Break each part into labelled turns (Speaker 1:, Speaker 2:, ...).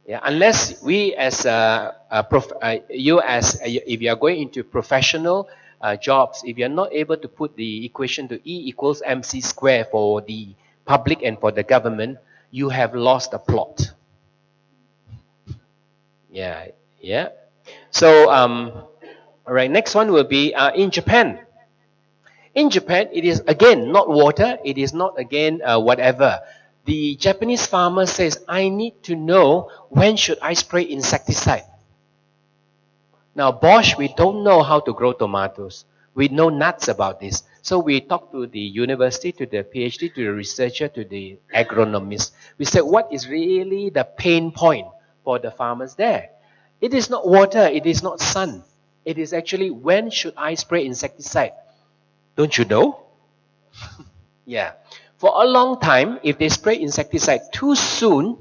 Speaker 1: Yeah, unless we as if you are going into professional jobs, if you are not able to put the equation to E equals MC square for the public and for the government, you have lost the plot. Yeah, yeah. So, all right, next one will be in Japan. In Japan, it is again not water, it is not again whatever. The Japanese farmer says, I need to know when should I spray insecticide. Now, Bosch, we don't know how to grow tomatoes. We know nuts about this. So we talked to the university, to the PhD, to the researcher, to the agronomist. We said, what is really the pain point for the farmers there? It is not water, it is not sun. It is actually when should I spray insecticide? Don't you know? Yeah. For a long time, if they spray insecticide too soon,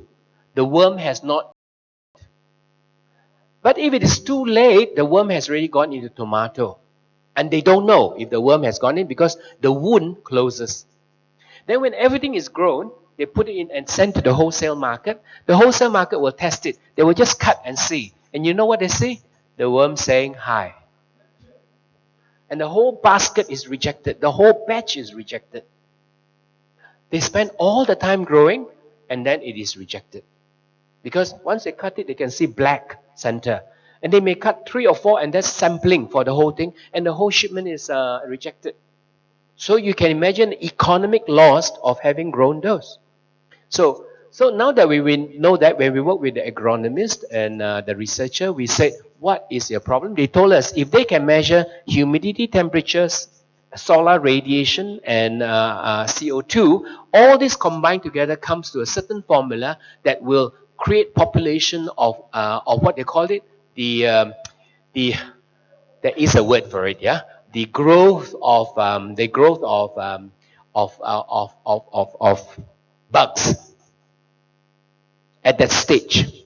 Speaker 1: the worm has not. But if it is too late, the worm has already gone into tomato. And they don't know if the worm has gone in because the wound closes. Then when everything is grown, they put it in and send to the wholesale market. The wholesale market will test it. They will just cut and see. And you know what they see? The worm saying hi. And the whole basket is rejected. The whole batch is rejected. They spend all the time growing and then it is rejected. Because once they cut it, they can see black center. And they may cut 3 or 4 and that's sampling for the whole thing. And the whole shipment is rejected. So you can imagine the economic loss of having grown those. So now that we know that, when we work with the agronomist and the researcher, we said, what is your problem? They told us if they can measure humidity, temperatures, solar radiation, and CO2, all this combined together comes to a certain formula that will create population of what they call it, there is a word for it, yeah, the growth of bugs at that stage.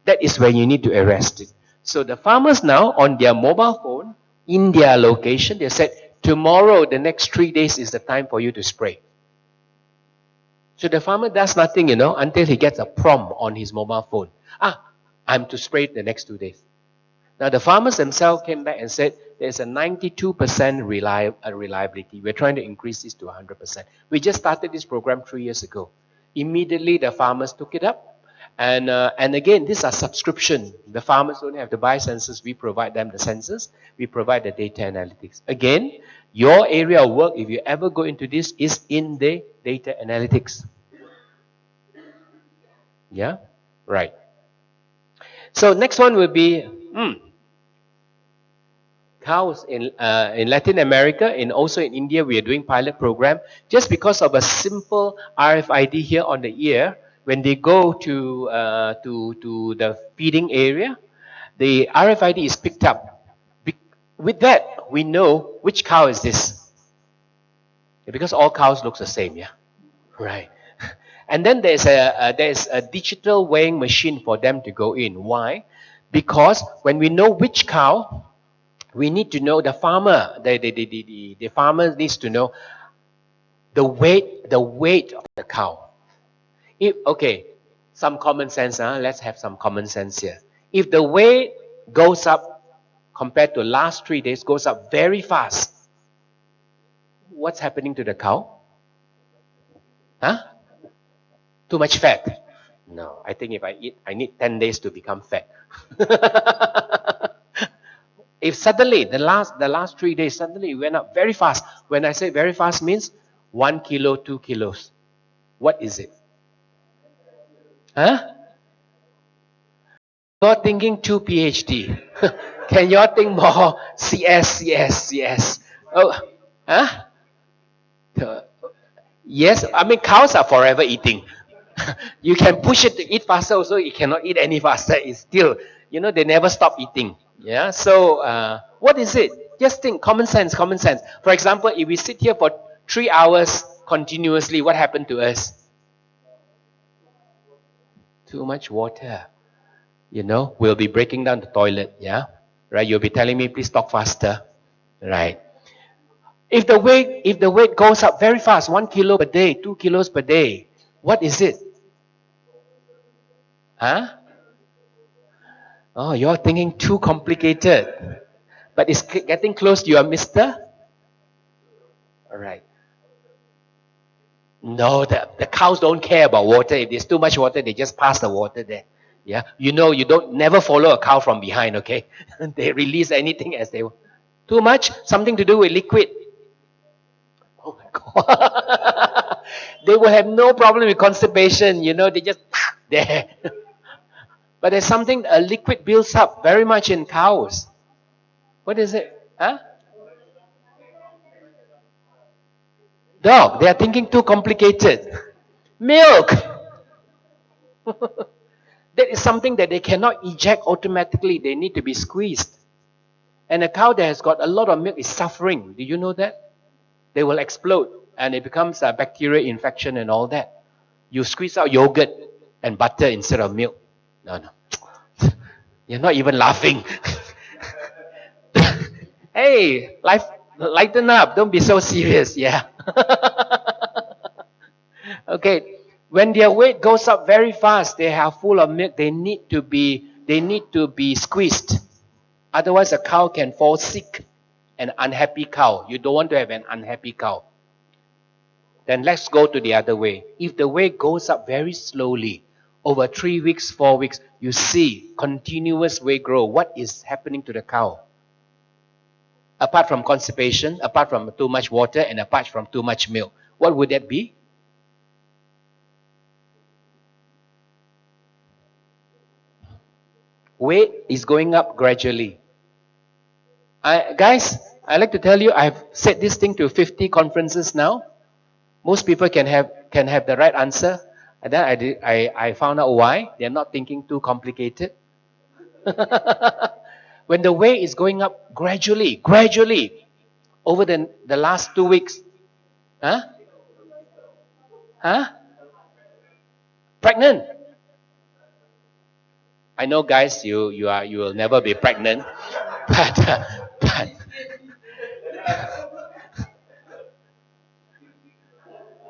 Speaker 1: That is when you need to arrest it. So the farmers now on their mobile phone, in their location, they said, tomorrow, the next 3 days is the time for you to spray. So the farmer does nothing, until he gets a prompt on his mobile phone. I'm to spray the next 2 days. Now the farmers themselves came back and said there's a 92% reliability. We're trying to increase this to 100%. We just started this program 3 years ago. Immediately the farmers took it up. And again, these are subscription. The farmers don't have to buy sensors. We provide them the sensors. We provide the data analytics. Again, your area of work, if you ever go into this, is in the data analytics. Yeah? Right. So next one will be cows in Latin America and also in India. We are doing pilot program just because of a simple RFID here on the ear. When they go to the feeding area, the RFID is picked up. With that, we know which cow is this. Because all cows look the same, yeah? Right. And then there's a digital weighing machine for them to go in. Why? Because when we know which cow, we need to know the farmer. The farmer needs to know the weight of the cow. Okay, some common sense. Let's have some common sense here. If the weight goes up compared to last 3 days, goes up very fast, what's happening to the cow? Too much fat? No, I think if I eat, I need 10 days to become fat. If suddenly, the last 3 days, suddenly it went up very fast. When I say very fast means 1 kilo, 2 kilos. What is it? You're thinking 2 PhD. Can you think more? CS. Oh, yes, I mean cows are forever eating. You can push it to eat faster also, it cannot eat any faster. It's still, they never stop eating. Yeah, so what is it? Just think, common sense. For example, if we sit here for 3 hours continuously, what happened to us? Too much water. We'll be breaking down the toilet, yeah? Right? You'll be telling me, please talk faster. Right. If the weight goes up very fast, 1 kilo per day, 2 kilos per day, what is it? Oh, you're thinking too complicated. But it's getting close to your mister? All right. No, the cows don't care about water. If there's too much water, they just pass the water there. Yeah. You know, you don't never follow a cow from behind, okay? They release anything as they want. Too much? Something to do with liquid. Oh my God. They will have no problem with constipation, you know, they just there. But there's something, a liquid builds up very much in cows. What is it? Huh? Dog, they are thinking too complicated. Milk! That is something that they cannot eject automatically. They need to be squeezed. And a cow that has got a lot of milk is suffering. Do you know that? They will explode and it becomes a bacterial infection and all that. You squeeze out yogurt and butter instead of milk. No, no. You're not even laughing. Hey, life, lighten up. Don't be so serious. Yeah. Okay. When their weight goes up very fast, they are full of milk. They need to be squeezed. Otherwise, a cow can fall sick. An unhappy cow. You don't want to have an unhappy cow. Then let's go to the other way. If the weight goes up very slowly, over 3 weeks, 4 weeks, you see continuous weight growth. What is happening to the cow? Apart from constipation, apart from too much water, and apart from too much milk, what would that be? Weight is going up gradually. Guys, I like to tell you, I've said this thing to 50 conferences now. Most people can have the right answer, and then I found out why they're not thinking too complicated. When the weight is going up gradually over the last 2 weeks, huh? Huh? Pregnant? I know, guys, you will never be pregnant, but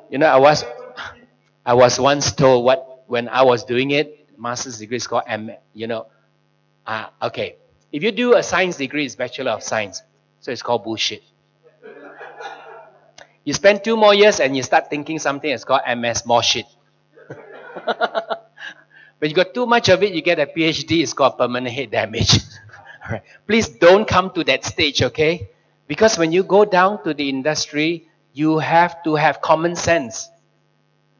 Speaker 1: you know I was once told what when I was doing it, master's degree is called M. You know, okay, if you do a science degree, it's Bachelor of Science, so it's called bullshit. You spend 2 more years and you start thinking something that's called MS, more shit. When you got too much of it, you get a PhD, it's called permanent head damage. All right. Please don't come to that stage, okay? Because when you go down to the industry, you have to have common sense.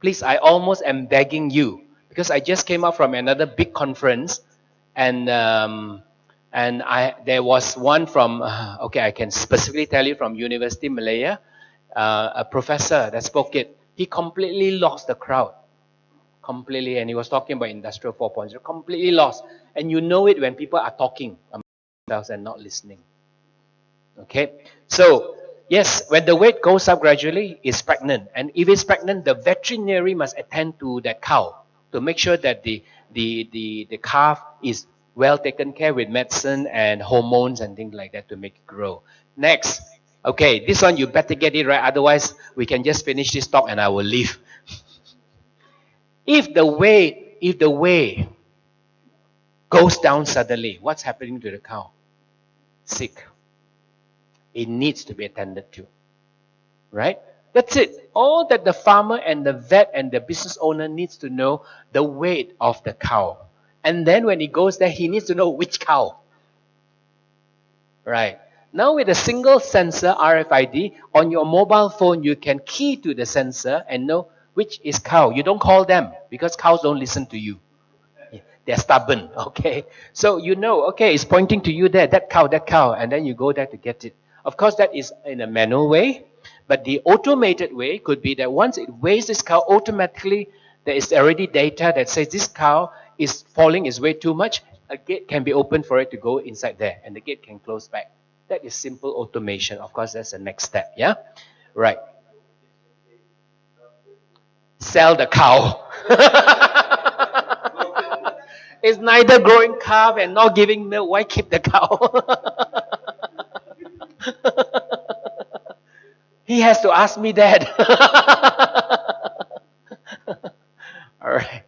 Speaker 1: Please, I almost am begging you because I just came out from another big conference, and there was one from okay, I can specifically tell you from University Malaya, a professor that spoke it. He completely lost the crowd, completely, and he was talking about Industrial 4.0, completely lost. And you know it when people are talking themselves and not listening. Okay, so yes, when the weight goes up gradually, it's pregnant, and if it's pregnant, the veterinary must attend to that cow to make sure that the calf is well taken care with medicine and hormones and things like that to make it grow. Next, okay, this one you better get it right, otherwise we can just finish this talk and I will leave. If the weight goes down suddenly, what's happening to the cow? Sick. It needs to be attended to. Right? That's it. All that the farmer and the vet and the business owner needs to know, the weight of the cow. And then when he goes there, he needs to know which cow. Right. Now with a single sensor RFID on your mobile phone, you can key to the sensor and know which is cow. You don't call them because cows don't listen to you. They're stubborn, okay? So you know, okay, it's pointing to you there, that cow, and then you go there to get it. Of course, that is in a manual way, but the automated way could be that once it weighs this cow, automatically there is already data that says this cow is falling its weight too much. A gate can be opened for it to go inside there, and the gate can close back. That is simple automation. Of course, that's the next step, yeah? Right. Sell the cow. It's neither growing calf and not giving milk. Why keep the cow? He has to ask me that. All right.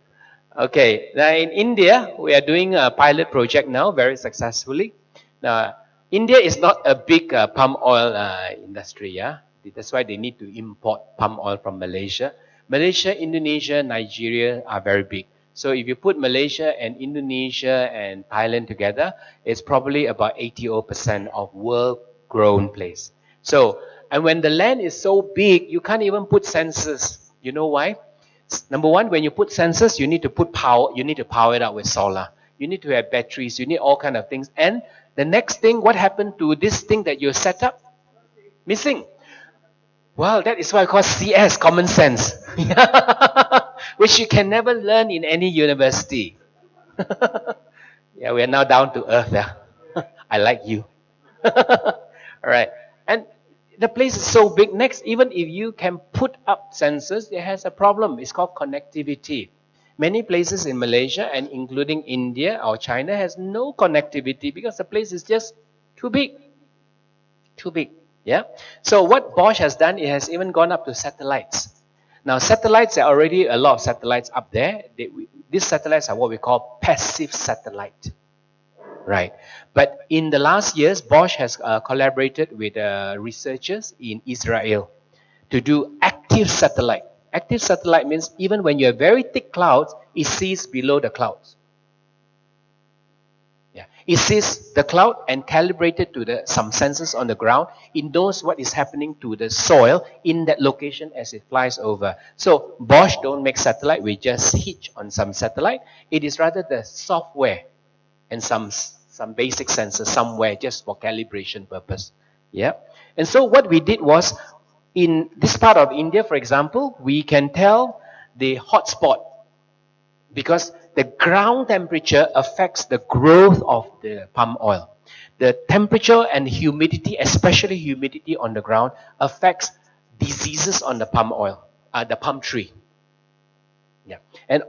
Speaker 1: Okay, now in India, we are doing a pilot project now very successfully. Now, India is not a big palm oil industry, yeah? That's why they need to import palm oil from Malaysia. Malaysia, Indonesia, Nigeria are very big. So if you put Malaysia and Indonesia and Thailand together, it's probably about 80% of world grown place. So, and when the land is so big, you can't even put sensors. You know why? Number one, when you put sensors, you need to put power. You need to power it up with solar. You need to have batteries. You need all kind of things. And the next thing, what happened to this thing that you set up? Missing. Well, that is why I call CS, common sense, which you can never learn in any university. Yeah, we are now down to earth. Yeah. I like you. All right. And the place is so big. Next, even if you can put up sensors, it has a problem. It's called connectivity. Many places in Malaysia and including India or China has no connectivity because the place is just too big. Too big. Yeah. So what Bosch has done, it has even gone up to satellites. Now, satellites, there are already a lot of satellites up there. These satellites are what we call passive satellite. Right. But in the last years, Bosch has collaborated with researchers in Israel to do active satellite. Active satellite means even when you have very thick clouds, it sees below the clouds. Yeah. It sees the cloud and calibrated to some sensors on the ground. It knows what is happening to the soil in that location as it flies over. So Bosch don't make satellite. We just hitch on some satellite. It is rather the software and some basic sensors somewhere just for calibration purpose. Yeah. And so what we did was, in this part of India, for example, we can tell the hotspot because the ground temperature affects the growth of the palm oil. The temperature and humidity, especially humidity on the ground, affects diseases on the palm oil, the palm tree. Yeah. And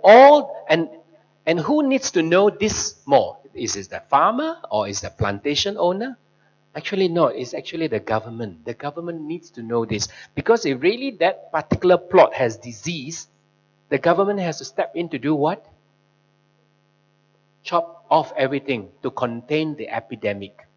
Speaker 1: who needs to know this more? Is it the farmer or is the plantation owner? Actually, no. It's actually the government. The government needs to know this because if really that particular plot has disease, the government has to step in to do what? Chop off everything to contain the epidemic.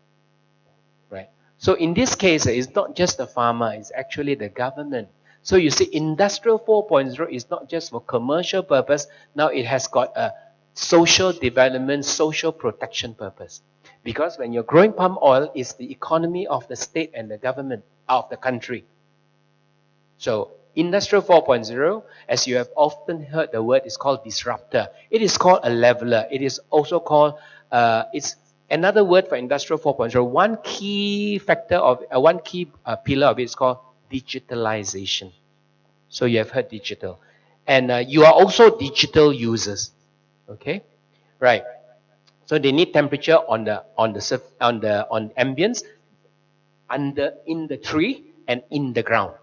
Speaker 1: Right? So in this case, it's not just the farmer, it's actually the government. So you see, Industrial 4.0 is not just for commercial purpose. Now it has got a social development, social protection purpose. Because when you're growing palm oil, it's the economy of the state and the government of the country. So Industrial 4.0, as you have often heard the word, is called disruptor. It is called a leveler. It is also called, it's another word for Industrial 4.0. One key factor of, one key pillar of it is called digitalization. So you have heard digital. And you are also digital users. Okay? Right. So they need temperature on ambience, in the tree and in the ground.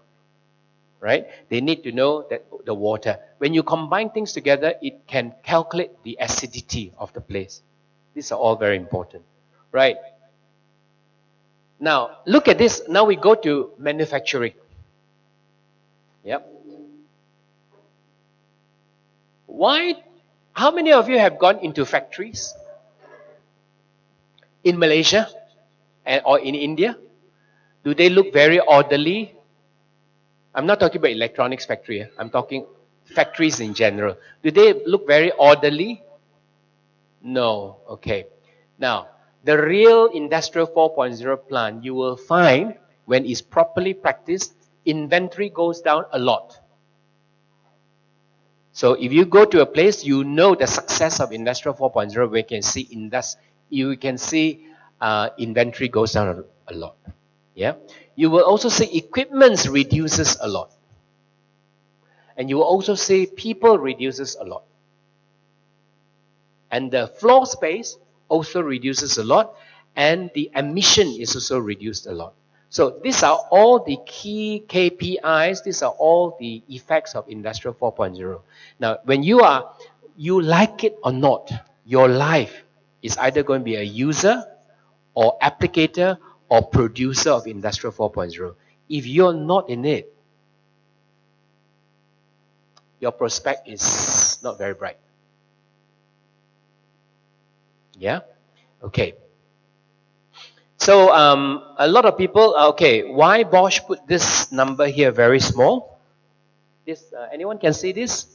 Speaker 1: Right? They need to know that the water. When you combine things together, it can calculate the acidity of the place. These are all very important. Right? Now, look at this. Now we go to manufacturing. Yep. How many of you have gone into factories? In Malaysia or in India? Do they look very orderly? I'm not talking about electronics factory. I'm talking factories in general. Do they look very orderly? No. Okay. Now, the real Industrial 4.0 plant, you will find when it's properly practiced, inventory goes down a lot. So if you go to a place, you know the success of Industrial 4.0, where you can see inventory goes down a lot. Yeah. You will also see equipment reduces a lot. And you will also see people reduces a lot. And the floor space also reduces a lot. And the emission is also reduced a lot. So these are all the key KPIs. These are all the effects of Industrial 4.0. Now, when you like it or not, your life is either going to be a user or applicator or producer of Industrial 4.0. If you're not in it, your prospect is not very bright. Yeah? Okay. So a lot of people, okay, why Bosch put this number here very small? This anyone can see this?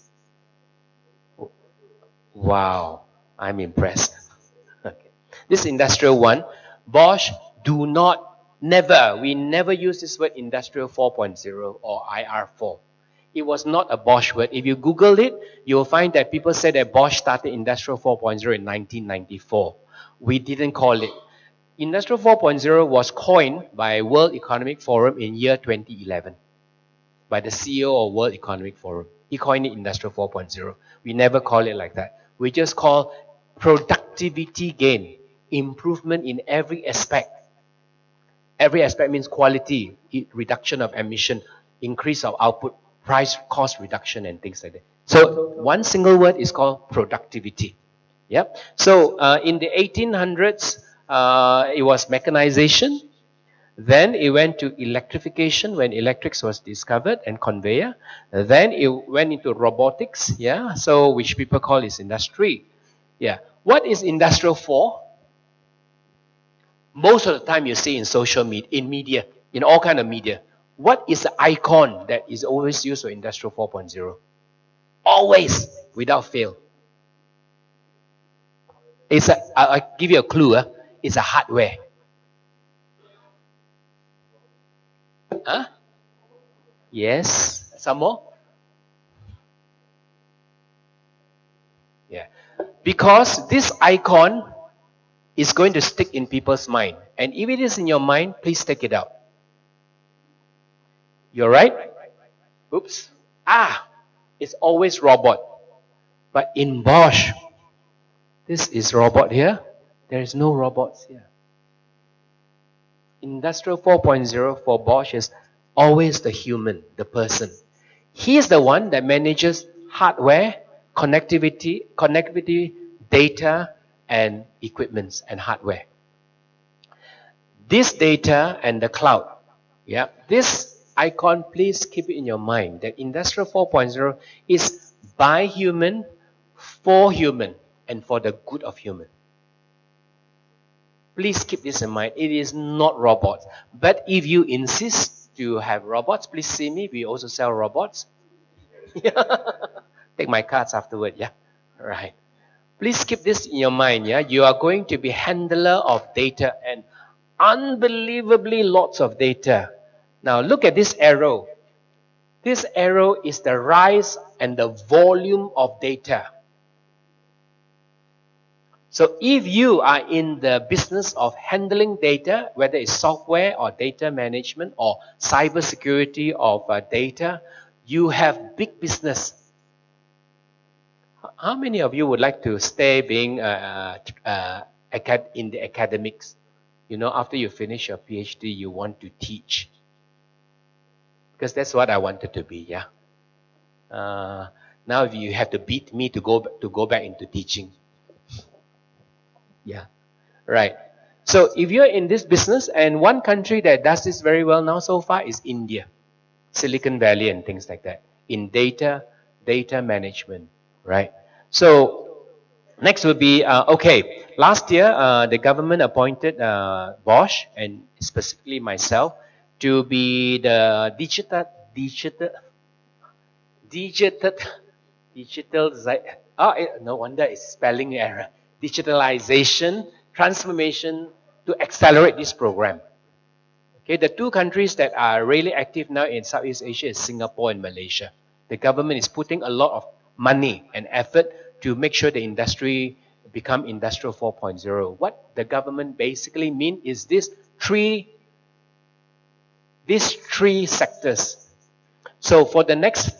Speaker 1: Wow, I'm impressed. Okay. This industrial one, Bosch do not, never, we never use this word industrial 4.0 or IR4. It was not a Bosch word. If you Google it, you will find that people said that Bosch started industrial 4.0 in 1994. We didn't call it. Industrial 4.0 was coined by World Economic Forum in year 2011 by the CEO of World Economic Forum. He coined it Industrial 4.0. We never call it like that. We just call productivity gain, improvement in every aspect. Every aspect means quality, reduction of emission, increase of output, price cost reduction, and things like that. So one single word is called productivity. Yep. So in the 1800s, it was mechanization. Then it went to electrification when electrics was discovered and conveyor. Then it went into robotics, yeah. So which people call is industry, yeah. What is industrial for? Most of the time you see in social media, in media, in all kind of media. What is the icon that is always used for industrial 4.0? Always, without fail. It's a. I'll give you a clue. It's a hardware. Huh? Yes. Some more? Yeah. Because this icon is going to stick in people's mind. And if it is in your mind, please take it out. You're right? Oops. It's always robot. But in Bosch, this is robot here. There is no robots here. Industrial 4.0 for Bosch is always the human, the person. He is the one that manages hardware, connectivity, data, and equipments and hardware. This data and the cloud, yeah, this icon, please keep it in your mind that Industrial 4.0 is by human, for human, and for the good of human. Please keep this in mind. It is not robots. But if you insist to have robots, please see me. We also sell robots. Take my cards afterward, yeah? All right. Please keep this in your mind, yeah? You are going to be handler of data and unbelievably lots of data. Now look at this arrow. This arrow is the rise and the volume of data. So if you are in the business of handling data, whether it's software or data management or cybersecurity of data, you have big business. How many of you would like to stay being in the academics? You know, after you finish your PhD, you want to teach. Because that's what I wanted to be, yeah. Now you have to beat me to go back into teaching. Yeah, right. So if you're in this business, and one country that does this very well now so far is India, Silicon Valley and things like that, in data management, right? So next would be, okay, last year the government appointed Bosch and specifically myself to be the digital, no wonder it's spelling error. Digitalization, transformation to accelerate this program. Okay, the two countries that are really active now in Southeast Asia is Singapore and Malaysia. The government is putting a lot of money and effort to make sure the industry become Industrial 4.0. What the government basically mean is these three sectors. So for the next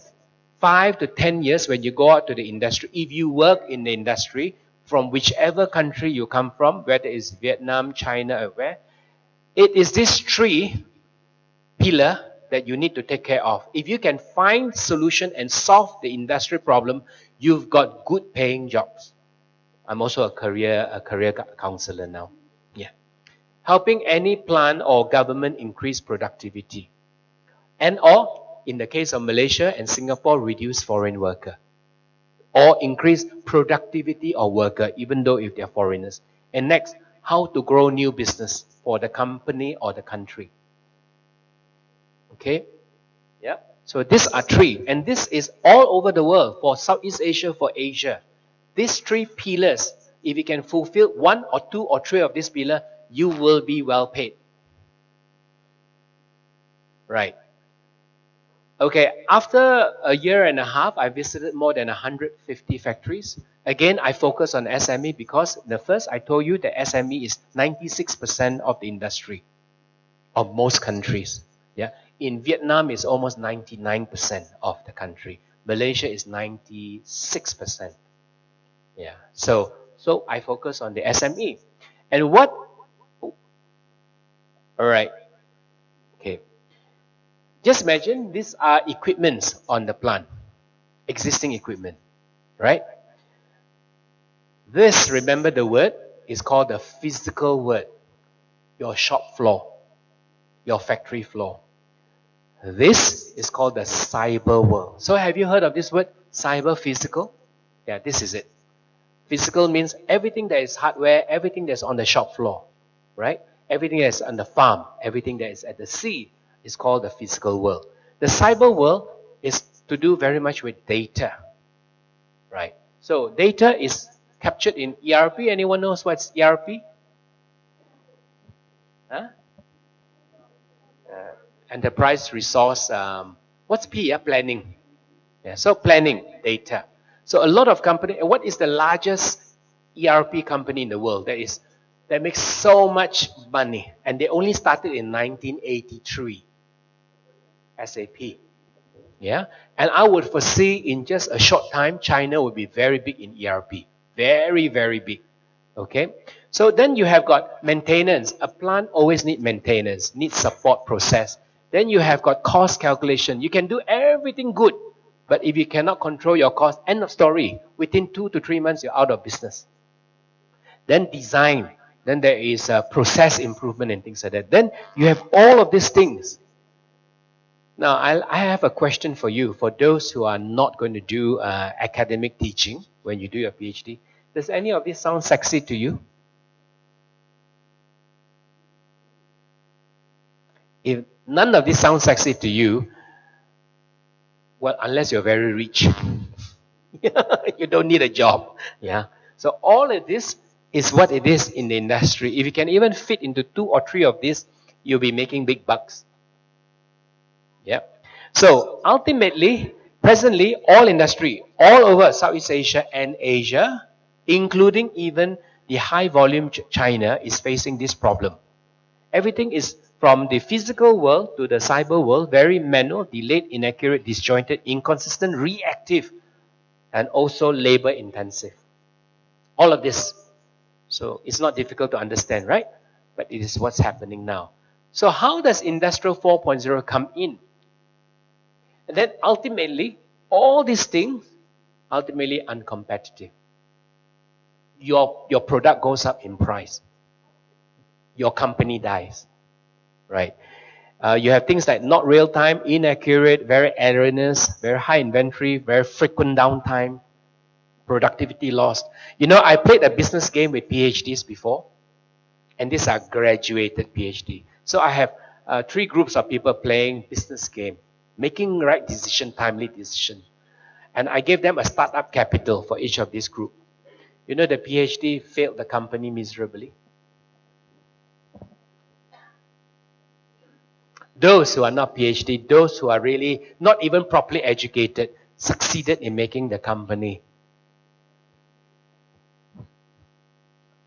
Speaker 1: 5 to 10 years, when you go out to the industry, if you work in the industry, from whichever country you come from, whether it's Vietnam, China, or where, it is this three pillar that you need to take care of. If you can find solution and solve the industry problem, you've got good paying jobs. I'm also a career counselor now. Yeah. Helping any plant or government increase productivity. And or, in the case of Malaysia and Singapore, reduce foreign worker. Or increase productivity of worker, even though if they're foreigners. And next, how to grow new business for the company or the country. Okay? Yeah. So these are three, and this is all over the world for Southeast Asia, for Asia. These three pillars, if you can fulfill one or two or three of these pillars, you will be well paid. Right. Okay, after a year and a half, I visited more than 150 factories. Again, I focus on SME because the first I told you that SME is 96% of the industry of most countries. Yeah. In Vietnam, it's almost 99% of the country. Malaysia is 96%. Yeah. So I focus on the SME. And what? All right. Okay. Just imagine these are equipments on the plant, existing equipment, right? This, remember the word, is called the physical word. Your shop floor, your factory floor. This is called the cyber world. So have you heard of this word, cyber physical? Yeah, this is it. Physical means everything that is hardware, everything that's on the shop floor, right? Everything that's on the farm, everything that is at the sea is called the physical world. The cyber world is to do very much with data, right? So data is captured in ERP. Anyone knows what's ERP? Huh? Enterprise resource, what's P? Planning. Yeah, so planning, data. So a lot of company, what is the largest ERP company in the world that makes so much money? And they only started in 1983. SAP. Yeah. And I would foresee in just a short time, China will be very big in ERP. Very, very big. Okay. So then you have got maintenance. A plant always needs maintenance, needs support process. Then you have got cost calculation. You can do everything good. But if you cannot control your cost, end of story. Within 2 to 3 months, you're out of business. Then design. Then there is process improvement and things like that. Then you have all of these things. Now, I have a question for you. For those who are not going to do academic teaching when you do your PhD, does any of this sound sexy to you? If none of this sounds sexy to you, well, unless you're very rich, you don't need a job. Yeah. So all of this is what it is in the industry. If you can even fit into 2 or 3 of these, you'll be making big bucks. Yeah. So ultimately, presently, all industry, all over Southeast Asia and Asia, including even the high volume China, is facing this problem. Everything is from the physical world to the cyber world, very manual, delayed, inaccurate, disjointed, inconsistent, reactive, and also labor intensive. All of this. So it's not difficult to understand, right? But it is what's happening now. So how does Industrial 4.0 come in? And then ultimately, all these things, ultimately uncompetitive. Your product goes up in price. Your company dies, right? You have things like not real time, inaccurate, very erroneous, very high inventory, very frequent downtime, productivity lost. You know, I played a business game with PhDs before, and these are graduated PhD. So I have 3 groups of people playing business game, making right decision, timely decision. And I gave them a startup capital for each of this group. You know, the PhD failed the company miserably. Those who are not PhD, those who are really not even properly educated, succeeded in making the company.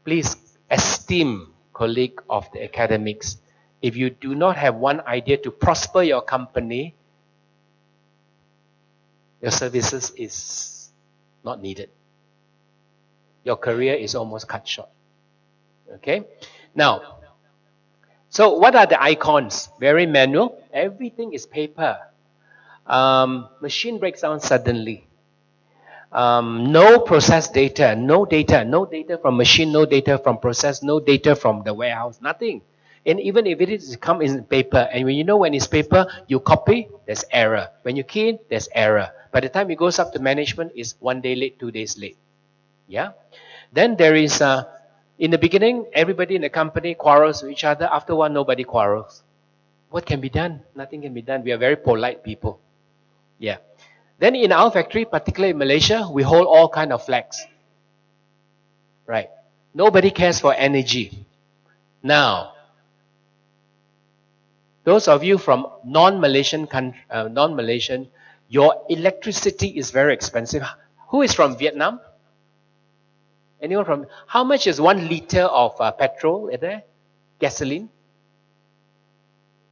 Speaker 1: Please esteem colleague of the academics. If you do not have one idea to prosper your company, your services is not needed. Your career is almost cut short. Okay? Now, so what are the icons? Very manual. Everything is paper. Machine breaks down suddenly. No process data. No data from machine, no data from process, no data from the warehouse, nothing. And even if it is come in paper, and when you know when it's paper, you copy, there's error. When you key in, there's error. By the time it goes up to management, it's 1 day late, 2 days late. Yeah? Then there is In the beginning, everybody in the company quarrels with each other. After a while, nobody quarrels. What can be done? Nothing can be done. We are very polite people. Yeah. Then in our factory, particularly in Malaysia, we hold all kind of flags. Right. Nobody cares for energy. Now, those of you from non-Malaysian, your electricity is very expensive. Who is from Vietnam? Anyone from? How much is 1 liter of petrol there? Gasoline?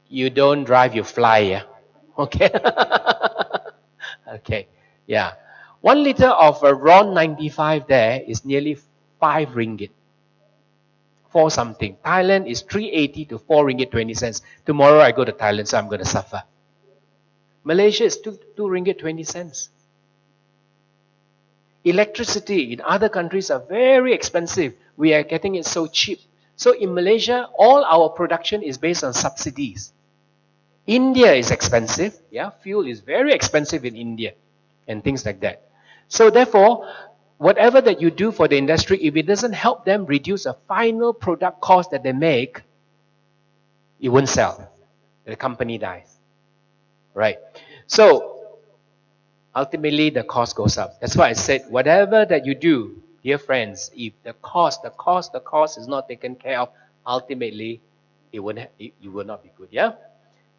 Speaker 1: You don't drive, you fly, yeah? Okay. Okay, yeah. 1 liter of RON 95 there is nearly 5 ringgit. 4 something. Thailand is 380 to 4 ringgit 20 cents. Tomorrow I go to Thailand, so I'm going to suffer. Malaysia is 2 ringgit 20 cents. Electricity in other countries are very expensive. We are getting it so cheap. So in Malaysia, all our production is based on subsidies. India is expensive. Yeah, fuel is very expensive in India and things like that. So therefore, whatever that you do for the industry, if it doesn't help them reduce a final product cost that they make, it won't sell. The company dies. Right? So, ultimately the cost goes up. That's why I said, whatever that you do, dear friends, if the cost is not taken care of, ultimately it will not be good. Yeah?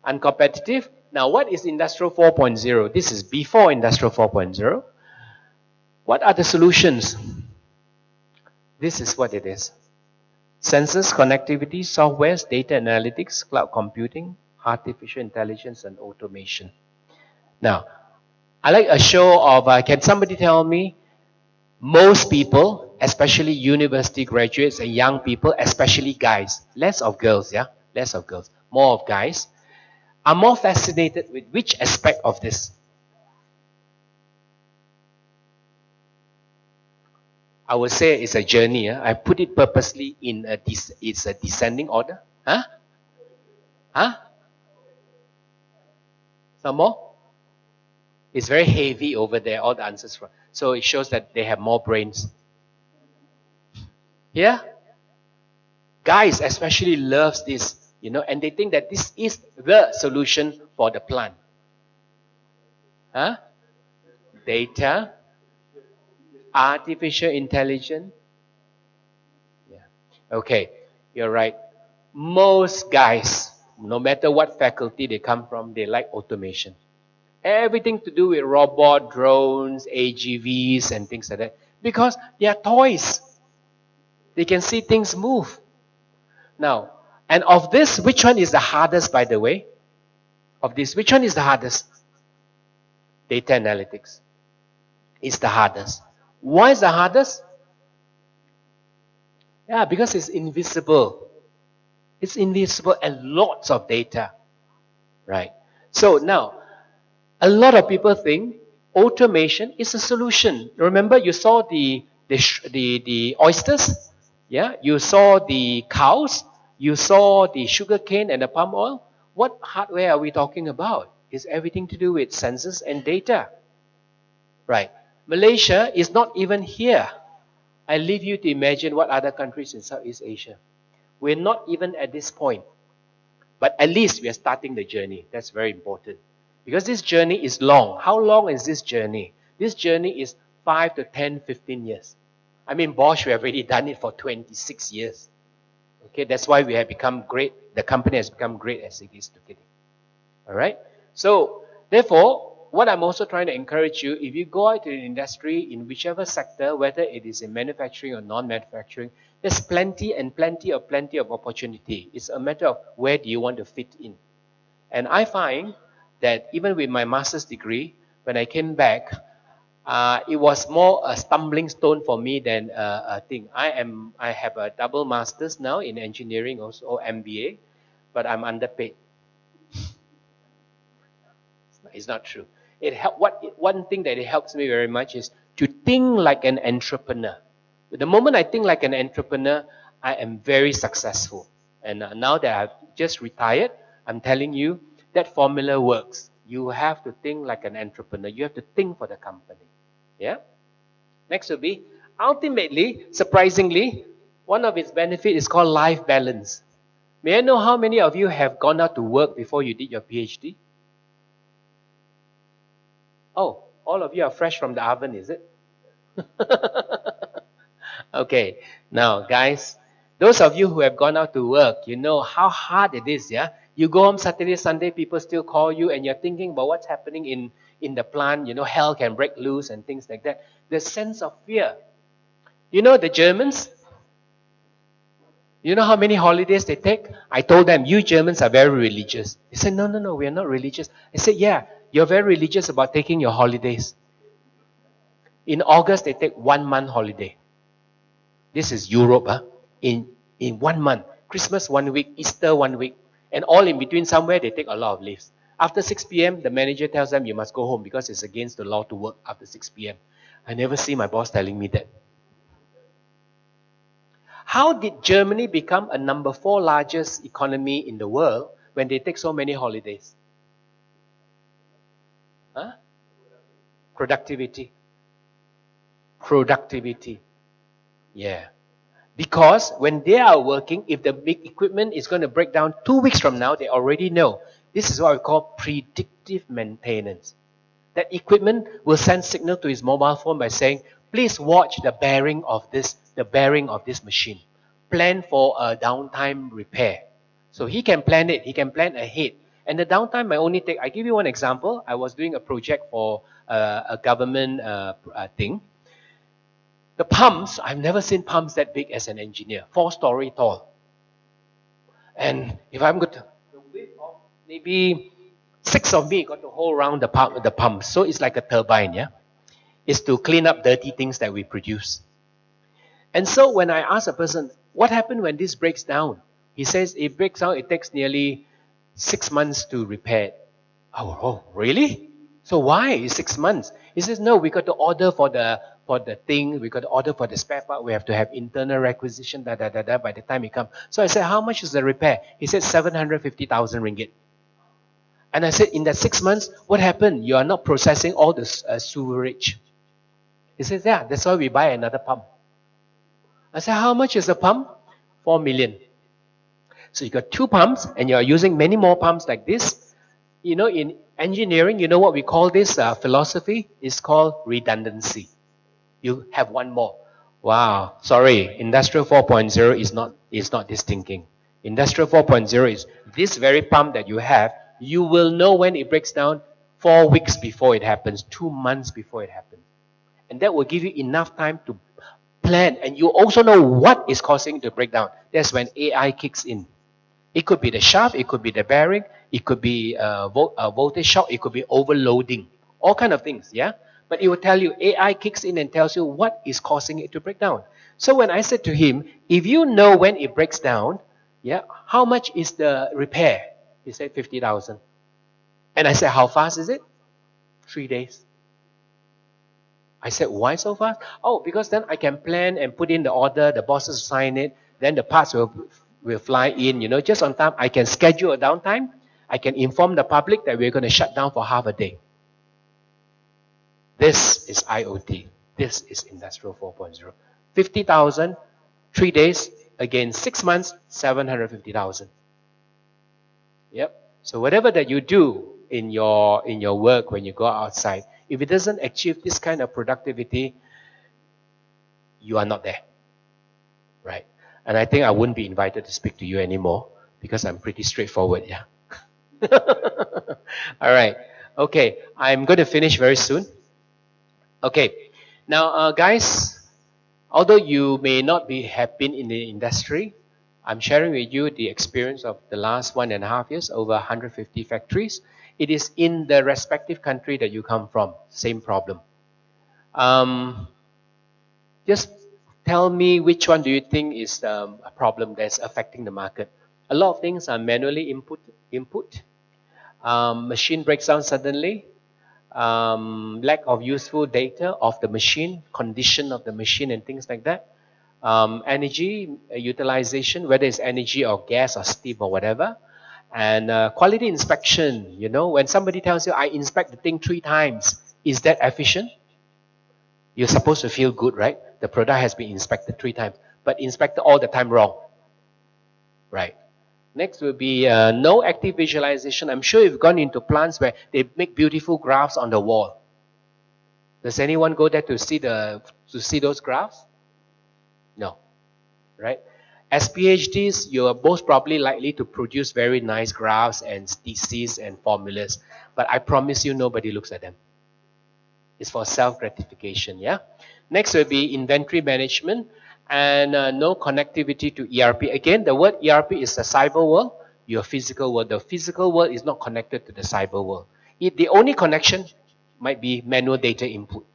Speaker 1: Uncompetitive. Now, what is Industrial 4.0? This is before Industrial 4.0. What are the solutions? This is what it is. Sensors, connectivity, softwares, data analytics, cloud computing, artificial intelligence, and automation. Now, I like a show of, can somebody tell me, most people, especially university graduates and young people, especially guys, less of girls, yeah? Less of girls, more of guys, are more fascinated with which aspect of this? I would say it's a journey. Yeah? I put it purposely in it's a descending order. Huh? Huh? Some more? It's very heavy over there, all the answers from. So it shows that they have more brains. Yeah? Guys especially loves this, and they think that this is the solution for the plant. Huh? Data, artificial intelligence. Yeah. Okay, you're right. Most guys, no matter what faculty they come from, they like automation. Everything to do with robot, drones, AGVs, and things like that. Because they are toys. They can see things move. Now, and of this, which one is the hardest, by the way? Of this, which one is the hardest? Data analytics is the hardest. Why is the hardest? Yeah, because it's invisible. It's invisible and lots of data. Right? So now, a lot of people think automation is a solution. Remember, you saw the oysters? Yeah? You saw the cows? You saw the sugar cane and the palm oil? What hardware are we talking about? It's everything to do with sensors and data. Right. Malaysia is not even here. I leave you to imagine what other countries in Southeast Asia. We're not even at this point. But at least we are starting the journey. That's very important. Because this journey is long. How long is this journey? This journey is 5 to 10, 15 years. I mean, Bosch, we have already done it for 26 years. Okay, that's why we have become great. The company has become great as it is today. All right? So, therefore, what I'm also trying to encourage you, if you go out to the industry in whichever sector, whether it is in manufacturing or non-manufacturing, there's plenty of opportunity. It's a matter of where do you want to fit in. And I find that even with my master's degree, when I came back, it was more a stumbling stone for me than a thing. I have a double master's now in engineering, also MBA, but I'm underpaid. It's not true. One thing that it helps me very much is to think like an entrepreneur. The moment I think like an entrepreneur, I am very successful. And now that I've just retired, I'm telling you that formula works. You have to think like an entrepreneur. You have to think for the company. Yeah? Next will be, ultimately, surprisingly, One of its benefits is called life balance. May I know how many of you have gone out to work before you did your PhD? Oh, all of you are fresh from the oven, is it? Okay, now guys, those of you who have gone out to work, you know how hard it is, yeah? You go home Saturday, Sunday, people still call you and you're thinking about what's happening in the plant, you know, hell can break loose and things like that. The sense of fear. You know the Germans? You know how many holidays they take? I told them, you Germans are very religious. They said, no, no, no, we are not religious. I said, yeah, you're very religious about taking your holidays. In August, they take 1 month holiday. This is Europe, huh? In 1 month. Christmas 1 week, Easter 1 week. And all in between somewhere, they take a lot of leaves. After 6 p.m., the manager tells them you must go home because it's against the law to work after 6 p.m. I never see my boss telling me that. How did Germany become a number 4 largest economy in the world when they take so many holidays? Huh? Productivity. Productivity. Yeah. Because when they are working, if the big equipment is going to break down 2 weeks from now, they already know. This is what we call predictive maintenance. That equipment will send signal to his mobile phone by saying, please watch the bearing of this machine. Plan for a downtime repair. So he can plan it. He can plan ahead. And the downtime might only take, I give you one example. I was doing a project for a government thing. The pumps, I've never seen pumps that big as an engineer. 4-story tall. And if I'm good, the width of maybe 6 of me got to hold around the pump. So it's like a turbine, yeah? It's to clean up dirty things that we produce. And so when I ask a person, what happened when this breaks down? He says, it breaks down, it takes nearly 6 months to repair it. Oh, really? So why is 6 months? He says, no, we got to order for the thing, we got to order for the spare part, we have to have internal requisition, by the time it comes. So I said, how much is the repair? He said, 750,000 ringgit. And I said, in that 6 months, what happened? You are not processing all the sewerage. He says, yeah, that's why we buy another pump. I said, how much is the pump? 4 million. So you got 2 pumps, and you're using many more pumps like this. You know, in engineering, you know what we call this philosophy? It's called redundancy. You have one more. Wow, sorry, Industrial 4.0 is not this thinking. Industrial 4.0 is this very pump that you have, you will know when it breaks down 4 weeks before it happens, 2 months before it happens. And that will give you enough time to plan. And you also know what is causing it to break down. That's when AI kicks in. It could be the shaft, it could be the bearing, it could be a voltage shock, it could be overloading. All kind of things, yeah? But it will tell you, AI kicks in and tells you what is causing it to break down. So when I said to him, if you know when it breaks down, yeah, how much is the repair? He said 50,000. And I said, how fast is it? 3 days. I said, why so fast? Oh, because then I can plan and put in the order, the bosses sign it, then the parts will fly in, you know, just on time. I can schedule a downtime. I can inform the public that we're going to shut down for half a day. This is IoT. This is Industrial 4.0. 50,000, 3 days, again 6 months, 750,000. Yep. So whatever that you do in your work when you go outside, if it doesn't achieve this kind of productivity, you are not there. Right? And I think I wouldn't be invited to speak to you anymore because I'm pretty straightforward, yeah. All right. Okay, I'm going to finish very soon. Okay, now guys, although you may not have been in the industry, I'm sharing with you the experience of the last 1.5 years, over 150 factories. It is in the respective country that you come from, same problem. Just tell me which one do you think is a problem that's affecting the market. A lot of things are manually input. Machine breaks down suddenly. Lack of useful data of the machine, condition of the machine and things like that. Energy utilization, whether it's energy or gas or steam or whatever. And quality inspection, you know, when somebody tells you, I inspect the thing 3 times, is that efficient? You're supposed to feel good, right? The product has been inspected 3 times. but inspector all the time wrong. Right. Next will be no active visualization. I'm sure you've gone into plants where they make beautiful graphs on the wall. Does anyone go there to see those graphs? No. Right? As PhDs, you are most probably likely to produce very nice graphs and theses and formulas, but I promise you nobody looks at them. It's for self-gratification, yeah? Next will be inventory management and no connectivity to ERP. Again, the word ERP is the cyber world, your physical world. The physical world is not connected to the cyber world. The only connection might be manual data input,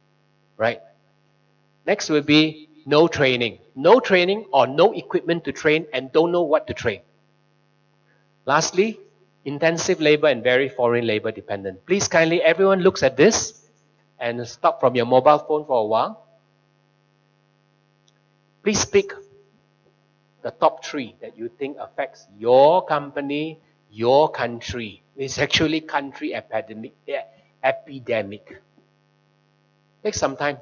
Speaker 1: right? Next will be no training. No training or no equipment to train and don't know what to train. Lastly, intensive labor and very foreign labor dependent. Please kindly, everyone looks at this and stop from your mobile phone for a while. Please pick the top 3 that you think affects your company, your country. It's actually country epidemic. Take some time.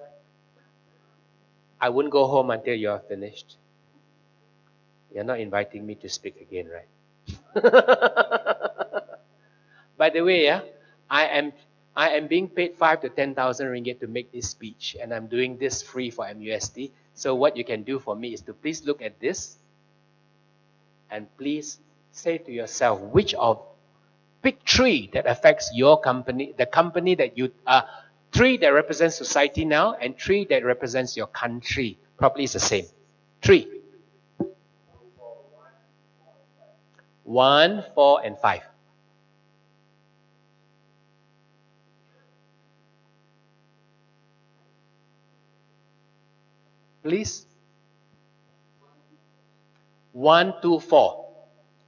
Speaker 1: I wouldn't go home until you are finished. You're not inviting me to speak again, right? By the way, I am being paid 5 to 10,000 ringgit to make this speech, and I'm doing this free for MUSD. So what you can do for me is to please look at this and please say to yourself, pick 3 that affects your company, the company that you 3 that represents society now, and 3 that represents your country. Probably it's the same. 3. 1, 4, and 5. Please. 1, 2, 4.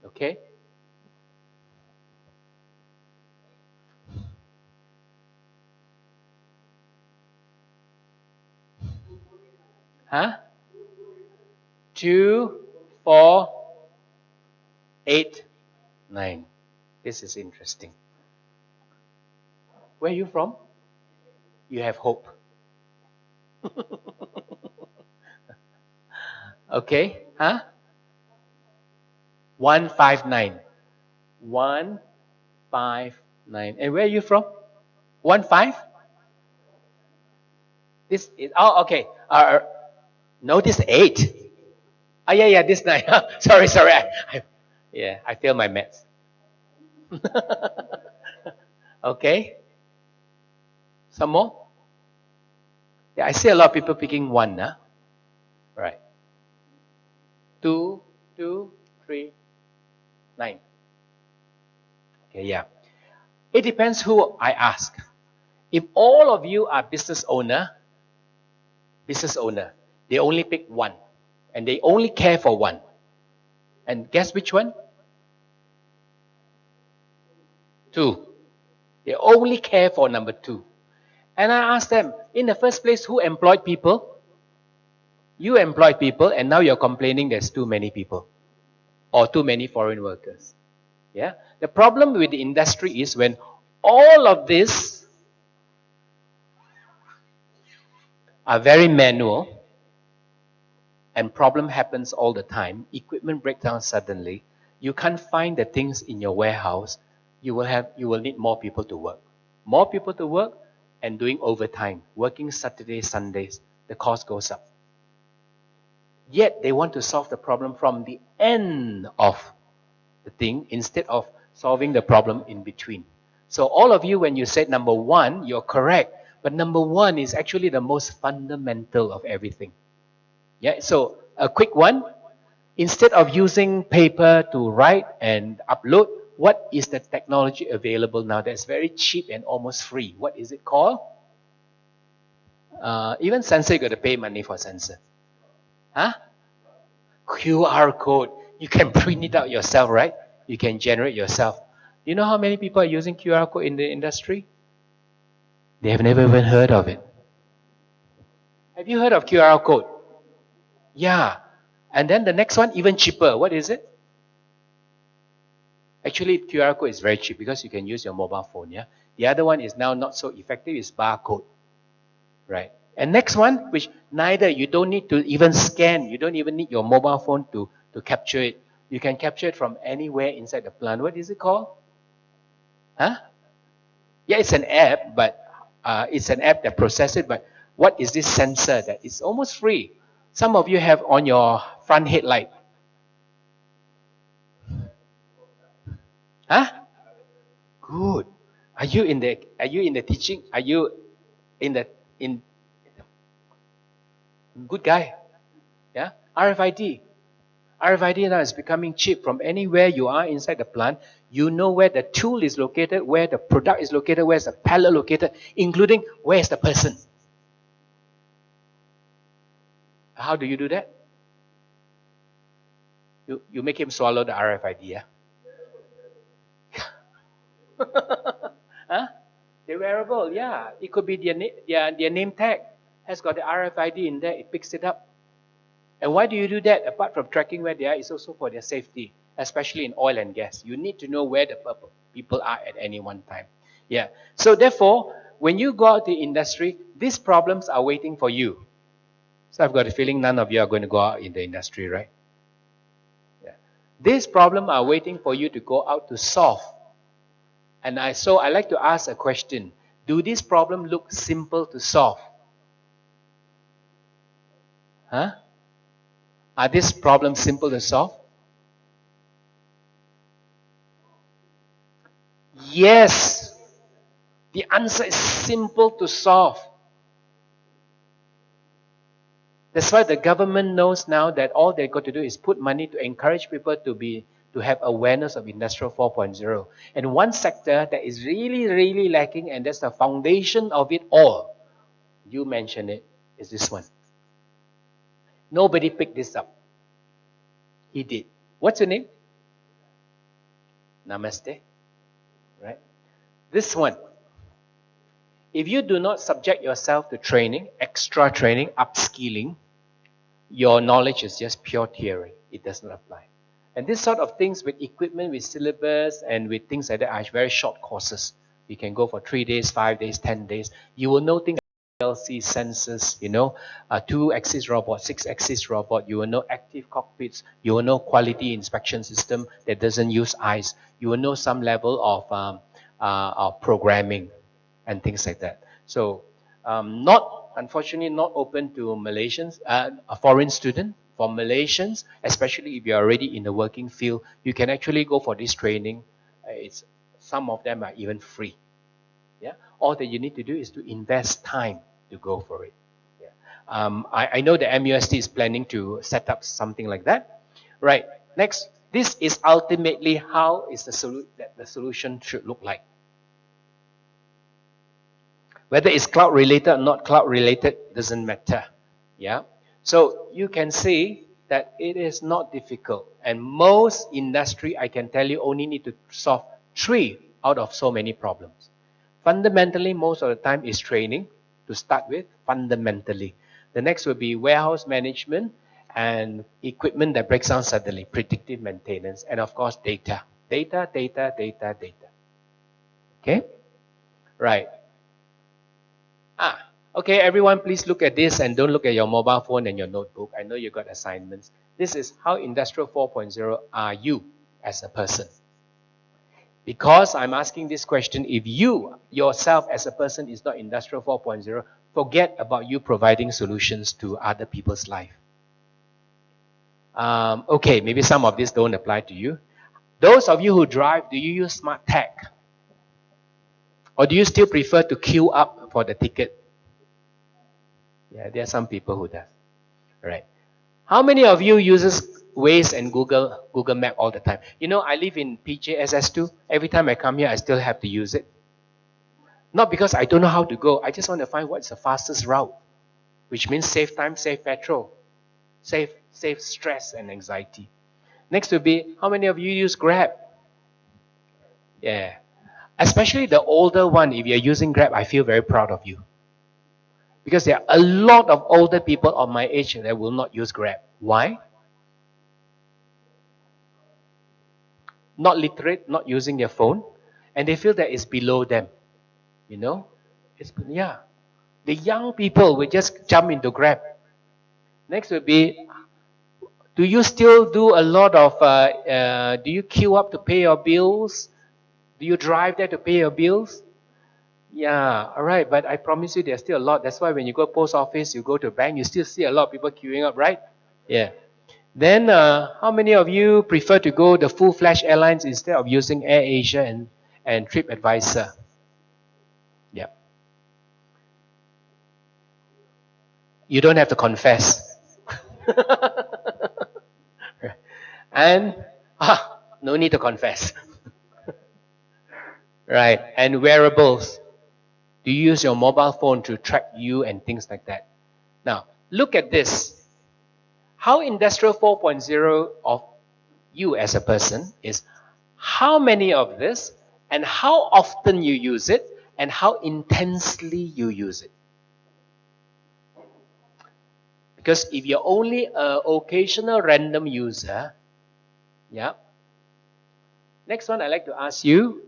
Speaker 1: Okay? Huh? 2, 4, 8, 9. This is interesting. Where are you from? You have hope. Okay? Huh? 159. 159. And where are you from? 15? This is, oh, okay. No, this 8. Yeah, this 9. sorry. I failed my maths. Okay. Some more? Yeah, I see a lot of people picking 1, huh? Right. 2, 3, 9. Okay, yeah. It depends who I ask. If all of you are business owner, they only pick 1. And they only care for 1. And guess which one? 2. They only care for number 2. And I asked them, in the first place, who employed people? You employed people, and now you're complaining there's too many people. Or too many foreign workers. Yeah? The problem with the industry is when all of this are very manual, and problem happens all the time, equipment breaks down suddenly, you can't find the things in your warehouse, you will need more people to work. More people to work and doing overtime, working Saturdays, Sundays, the cost goes up. Yet they want to solve the problem from the end of the thing instead of solving the problem in between. So all of you, when you said number 1, you're correct. But number 1 is actually the most fundamental of everything. Yeah, so a quick one. Instead of using paper to write and upload, what is the technology available now that's very cheap and almost free? What is it called? Even sensor, you got to pay money for sensor. Huh? QR code. You can print it out yourself, right? You can generate yourself. Do you know how many people are using QR code in the industry? They have never even heard of it. Have you heard of QR code? Yeah. And then the next one, even cheaper. What is it? Actually, QR code is very cheap because you can use your mobile phone. Yeah. The other one is now not so effective. Is barcode, right? And next one, which neither you don't need to even scan, you don't even need your mobile phone to capture it. You can capture it from anywhere inside the plant. What is it called? Huh? Yeah, it's an app, but it's an app that processes it. But what is this sensor that is almost free? Some of you have on your front headlight. Huh? Good. Are you in the teaching? Are you in good guy? Yeah? RFID. RFID now is becoming cheap from anywhere you are inside the plant. You know where the tool is located, where the product is located, where's the pallet located, including where's the person. How do you do that? You make him swallow the RFID, yeah? Huh? The wearable, yeah. It could be their name tag has got the RFID in there. It picks it up. And why do you do that? Apart from tracking where they are, it's also for their safety, especially in oil and gas. You need to know where the people are at any one time. Yeah. So therefore, when you go out to the industry, these problems are waiting for you. So I've got a feeling none of you are going to go out in the industry, right? Yeah. These problems are waiting for you to go out to solve. And I like to ask a question. Do these problems look simple to solve? Huh? Are these problems simple to solve? Yes. The answer is simple to solve. That's why the government knows now that all they've got to do is put money to encourage people to have awareness of Industrial 4.0. And one sector that is really, really lacking, and that's the foundation of it all, you mentioned it, is this one. Nobody picked this up. He did. What's your name? Namaste. Right? This one. If you do not subject yourself to training, extra training, upskilling, your knowledge is just pure theory. It does not apply. And this sort of things with equipment, with syllabus, and with things like that are very short courses. You can go for 3 days, 5 days, 10 days. You will know things like PLC sensors, 2-axis robot, 6-axis robot. You will know active cockpits. You will know quality inspection system that doesn't use eyes. You will know some level of programming and things like that. So unfortunately not open to Malaysians, a foreign student. For Malaysians, especially if you're already in the working field, you can actually go for this training. Some of them are even free. Yeah, all that you need to do is to invest time to go for it. Yeah. I know the MUST is planning to set up something like that. Right. Next, this is ultimately how is the solution should look like. Whether it's cloud related or not cloud related doesn't matter. Yeah. So you can see that it is not difficult. And most industry, I can tell you, only need to solve 3 out of so many problems. Fundamentally, most of the time is training to start with, fundamentally. The next will be warehouse management and equipment that breaks down suddenly, predictive maintenance, and of course, data. Data. Okay? Right. Okay, everyone, please look at this and don't look at your mobile phone and your notebook. I know you got assignments. This is how Industrial 4.0 are you as a person. Because I'm asking this question, if you yourself as a person is not Industrial 4.0, forget about you providing solutions to other people's life. Okay, maybe some of this don't apply to you. Those of you who drive, do you use smart tag? Or do you still prefer to queue up for the ticket? Yeah, there are some people who does. Right. How many of you uses Waze and Google Map all the time? I live in PJSS2. Every time I come here, I still have to use it. Not because I don't know how to go. I just want to find what's the fastest route, which means save time, save petrol, save stress and anxiety. Next will be, how many of you use Grab? Yeah. Especially the older one, if you're using Grab, I feel very proud of you. Because there are a lot of older people of my age that will not use Grab. Why? Not literate, not using their phone, and they feel that it's below them. Yeah. The young people will just jump into Grab. Next will be, do you still do a lot of, do you queue up to pay your bills? Do you drive there to pay your bills? Yeah, all right, but I promise you there's still a lot. That's why when you go post office, you go to a bank, you still see a lot of people queuing up, right? Yeah. Then, how many of you prefer to go the full-fledged airlines instead of using AirAsia and TripAdvisor? Yeah. You don't have to confess. And, no need to confess. Right. And wearables. Do you use your mobile phone to track you and things like that? Now, look at this. How Industrial 4.0 of you as a person is how many of this and how often you use it and how intensely you use it. Because if you're only an occasional random user, yeah. Next one I'd like to ask you,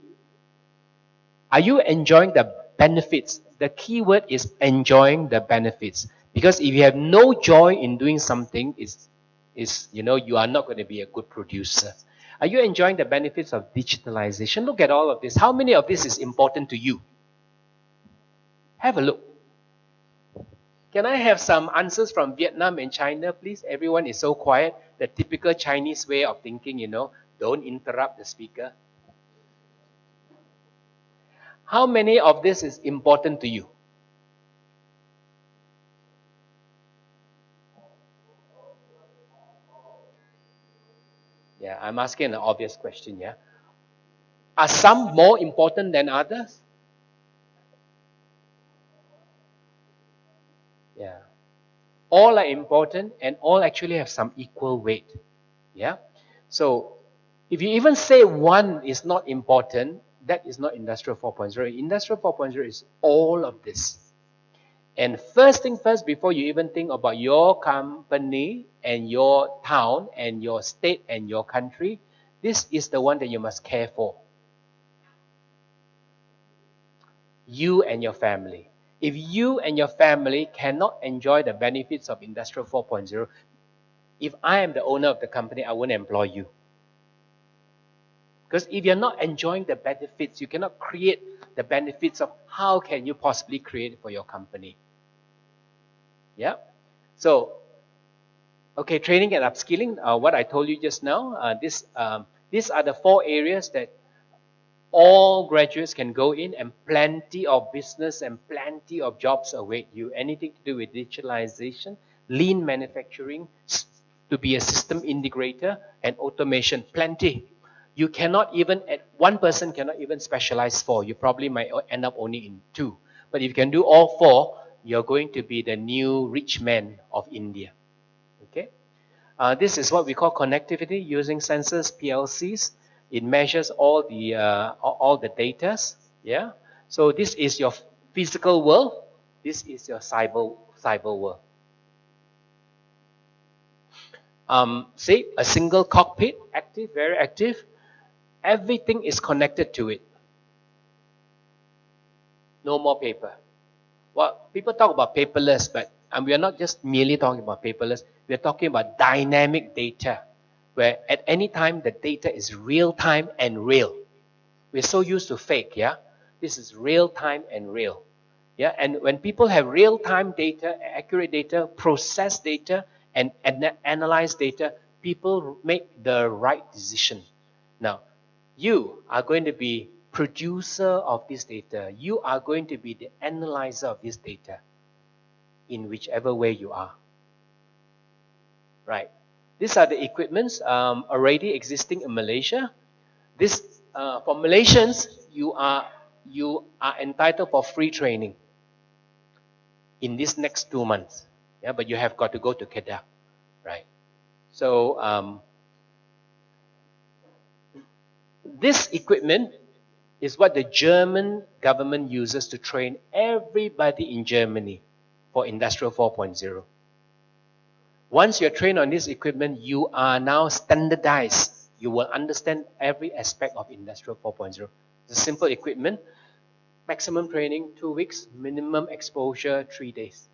Speaker 1: are you enjoying the benefits? The key word is enjoying the benefits. Because if you have no joy in doing something, you are not going to be a good producer. Are you enjoying the benefits of digitalization? Look at all of this. How many of this is important to you? Have a look. Can I have some answers from Vietnam and China, please? Everyone is so quiet. The typical Chinese way of thinking, don't interrupt the speaker. How many of this is important to you? Yeah, I'm asking an obvious question, yeah. Are some more important than others? Yeah. All are important and all actually have some equal weight. Yeah. So if you even say one is not important, that is not Industrial 4.0. Industrial 4.0 is all of this. And first thing first, before you even think about your company and your town and your state and your country, this is the one that you must care for. You and your family. If you and your family cannot enjoy the benefits of Industrial 4.0, if I am the owner of the company, I won't employ you. Because if you're not enjoying the benefits, you cannot create the benefits of how can you possibly create it for your company. Yeah? So, okay, training and upskilling, what I told you just now, these are the 4 areas that all graduates can go in and plenty of business and plenty of jobs await you. Anything to do with digitalization, lean manufacturing, to be a system integrator and automation, plenty. You cannot even, one person cannot even specialize 4. You probably might end up only in 2. But if you can do all 4, you're going to be the new rich man of India. Okay? This is what we call connectivity using sensors, PLCs. It measures all the data. Yeah. So this is your physical world. This is your cyber world. See, a single cockpit, active, very active. Everything is connected to it. No more paper. Well, people talk about paperless, but we are not just merely talking about paperless. We are talking about dynamic data, where at any time the data is real time and real. We're so used to fake, yeah? This is real time and real. Yeah, and when people have real time data, accurate data, processed data, and analyze data, people make the right decision. Now, you are going to be producer of this data. You are going to be the analyzer of this data in whichever way you are. Right. These are the equipments already existing in Malaysia. This for Malaysians, you are entitled for free training in these next 2 months. Yeah, but you have got to go to Kedah, right? So this equipment is what the German government uses to train everybody in Germany for Industrial 4.0. Once you're trained on this equipment, you are now standardized. You will understand every aspect of Industrial 4.0. It's a simple equipment. Maximum training 2 weeks, minimum exposure 3 days.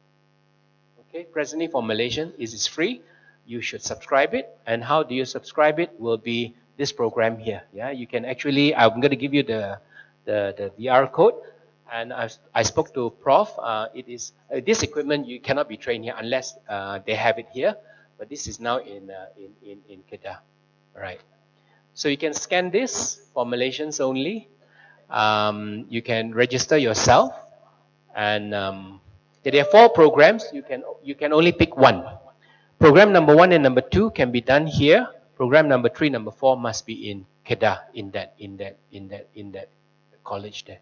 Speaker 1: Okay, presently for Malaysian, it is free. You should subscribe it. And how do you subscribe it? Will be this program here. Yeah, you can actually. I'm going to give you the VR code. And I spoke to Prof. It is this equipment you cannot be trained here unless they have it here. But this is now in Kedah. All right. So you can scan this for Malaysians only. You can register yourself, and there are 4 programs. You can only pick one. Program number 1 and number 2 can be done here. Program number 3, number 4 must be in Kedah, in that college there.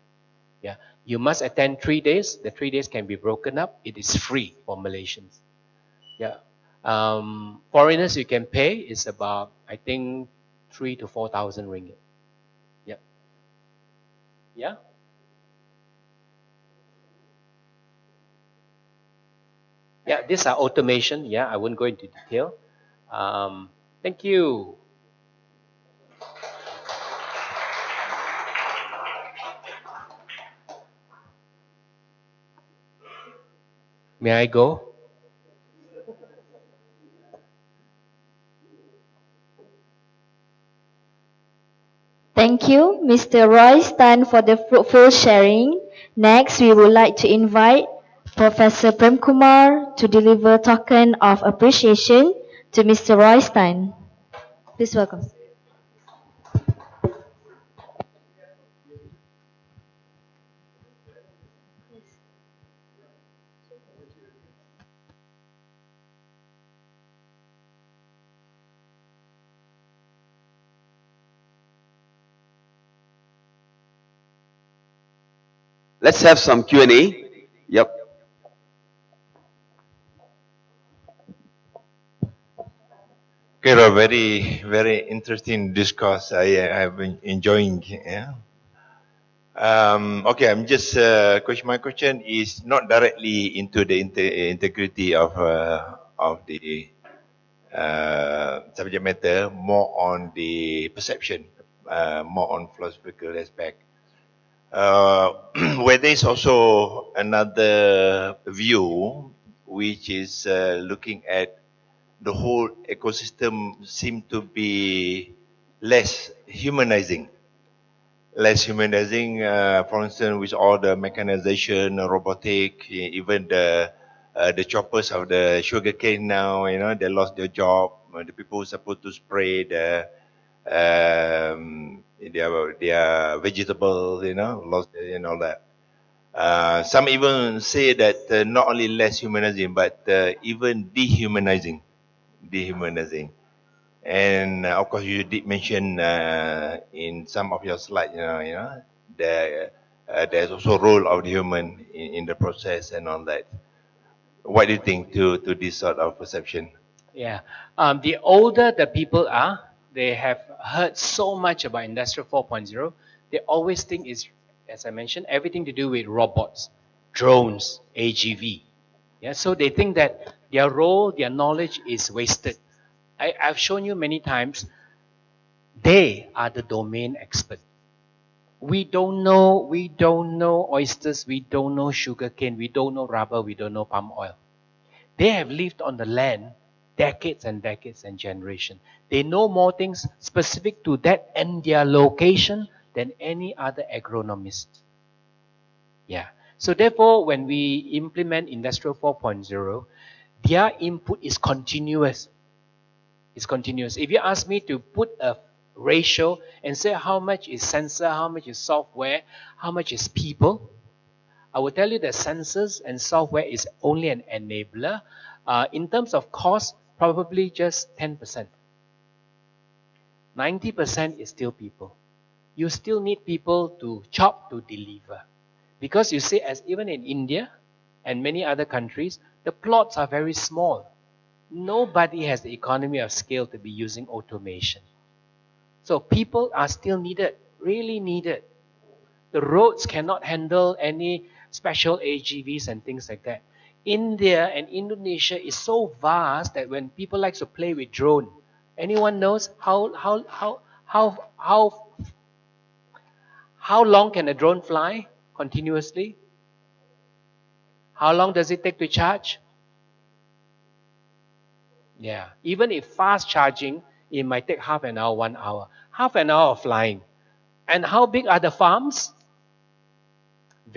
Speaker 1: Yeah, you must attend 3 days. The 3 days can be broken up. It is free for Malaysians. Yeah, foreigners you can pay is about, I think, 3 to 4,000 ringgit. Yeah, yeah. Yeah, these are automation. Yeah, I won't go into detail. Thank you. May I go?
Speaker 2: Thank you, Mr. Royce Tan, for the fruitful sharing. Next, we would like to invite Professor Prem Kumar to deliver token of appreciation to Mr. Royce Tan. Please welcome.
Speaker 3: Let's have some Q&A. Yep.
Speaker 4: Okay, a very interesting discourse. I've been enjoying. Yeah. Okay, I'm just my question is not directly into the integrity of the subject matter, more on the perception, more on philosophical aspect. Where there is also another view, which is looking at the whole ecosystem seem to be less humanizing. For instance, with all the mechanization, robotic, even the choppers of the sugarcane now, they lost their job. The people who are supposed to spray their vegetables, lost and all that. Some even say that not only less humanizing, but even dehumanizing. And of course, you did mention in some of your slides, there's also role of the human in the process and all that. What do you think to this sort of perception?
Speaker 1: Yeah. The older the people are, they have heard so much about Industrial 4.0. They always think it's, as I mentioned, everything to do with robots, drones, AGV. Yeah. So they think that their role, their knowledge is wasted. I've shown you many times. They are the domain expert. We don't know oysters, we don't know sugarcane, we don't know rubber, we don't know palm oil. They have lived on the land decades and decades and generations. They know more things specific to that and their location than any other agronomist. Yeah. So therefore, when we implement Industrial 4.0, their input is continuous. It's continuous. If you ask me to put a ratio and say how much is sensor, how much is software, how much is people, I will tell you that sensors and software is only an enabler. In terms of cost, probably just 10%. 90% is still people. You still need people to chop, to deliver. Because you see, as even in India and many other countries, the plots are very small. Nobody has the economy of scale to be using automation. So people are still needed, really needed. The roads cannot handle any special AGVs and things like that. India and Indonesia is so vast that when people like to play with drone, anyone knows how long can a drone fly? continuously? How long does it take to charge? Yeah, even if fast charging, it might take half an hour, 1 hour. Half an hour of flying. And how big are the farms?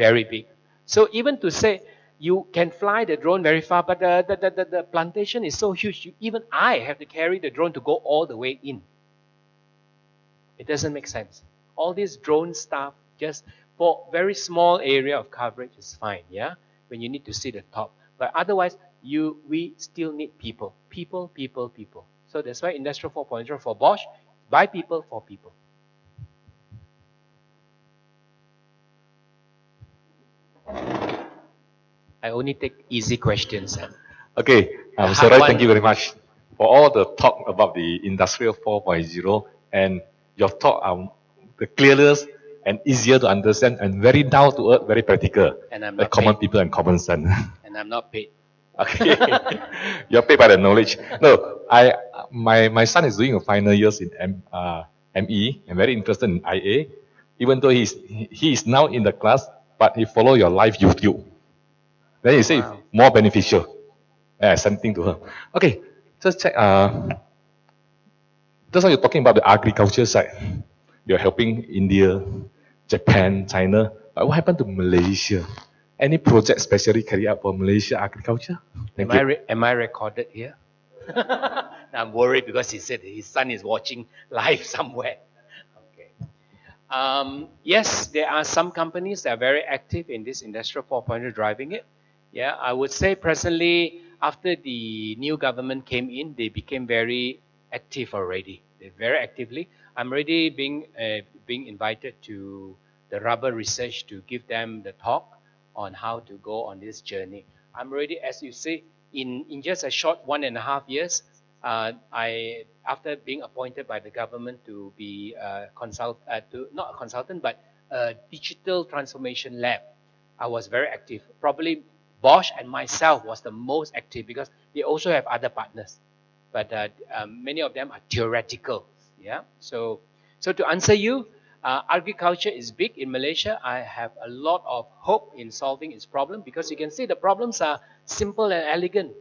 Speaker 1: Very big. So even to say you can fly the drone very far, but the plantation is so huge, even I have to carry the drone to go all the way in. It doesn't make sense. All this drone stuff, just for very small area of coverage is fine, yeah? When you need to see the top. But otherwise, we still need people. People, people, people. So that's why Industrial 4.0 for Bosch, by people, for people. I only take easy questions.
Speaker 5: Okay,
Speaker 1: The
Speaker 5: Mr.
Speaker 1: hard
Speaker 5: Roy,
Speaker 1: one-
Speaker 5: thank you very much for all the talk about the Industrial 4.0, and your talk are the clearest and easier to understand and very down to earth, very practical.
Speaker 1: And I'm
Speaker 5: like
Speaker 1: not
Speaker 5: common
Speaker 1: paid.
Speaker 5: people and common sense.
Speaker 1: And I'm not paid.
Speaker 5: Okay, you're paid by the knowledge. No, my son is doing a final years in ME and very interested in IA, even though he is now in the class, but he follow your live YouTube. Then he say
Speaker 1: Wow.
Speaker 5: more beneficial. Yeah, something to her. Okay, just check. Just how you're talking about the agriculture side. You're helping India, Japan, China. But what happened to Malaysia? Any project specially carried out for Malaysia agriculture? Thank you.
Speaker 1: Am I recorded here? I'm worried because he said his son is watching live somewhere. Okay. Yes, there are some companies that are very active in this Industrial 4.0 driving it. Yeah, I would say presently, after the new government came in, they became very active already. They're very actively. I'm already being invited to the rubber research to give them the talk on how to go on this journey. I'm already, as you say, in just a short 1.5 years, I after being appointed by the government to be not a consultant but a digital transformation lab, I was very active. Probably Bosch and myself was the most active because they also have other partners, but many of them are theoretical. Yeah. So to answer you, agriculture is big in Malaysia. I have a lot of hope in solving its problem because you can see the problems are simple and elegant.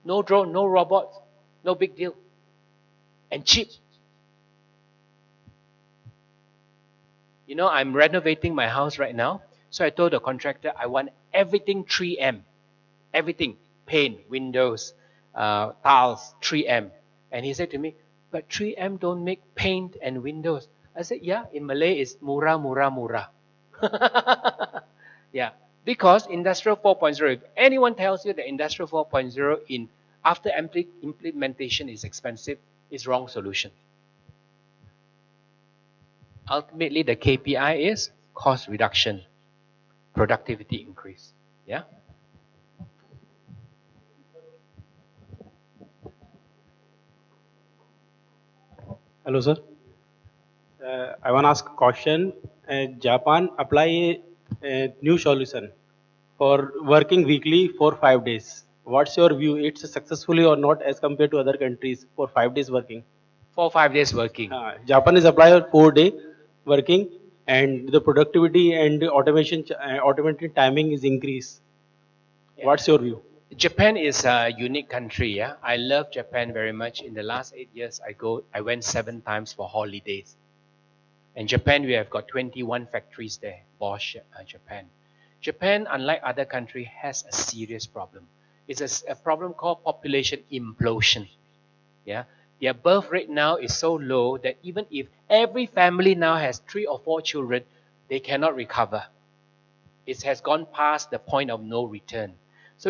Speaker 1: No drone, no robots, no big deal, and cheap. You know, I'm renovating my house right now. So I told the contractor I want everything 3M. Everything. Paint, windows, tiles, 3M. And he said to me, but 3M don't make paint and windows. I said, yeah, in Malay it's murah, murah, murah. Yeah, because Industrial 4.0, if anyone tells you that Industrial 4.0 in after implementation is expensive, it's wrong solution. Ultimately, the KPI is cost reduction, productivity increase. Yeah.
Speaker 6: Hello, sir. I want to ask a question. Japan apply a new solution for working weekly for 5 days. What's your view? It's successfully or not as compared to other countries for 5 days working?
Speaker 1: 5 days working.
Speaker 6: Japan is applied 4 day working, and the productivity and the automated timing is increased.
Speaker 1: Yeah.
Speaker 6: What's your view?
Speaker 1: Japan is a unique country. Yeah, I love Japan very much. In the last 8 years, I went 7 times for holidays. In Japan, we have got 21 factories there. Bosch, Japan. Japan, unlike other countries, has a serious problem. It's a problem called population implosion. Yeah, their birth rate now is so low that even if every family now has 3 or 4 children, they cannot recover. It has gone past the point of no return. So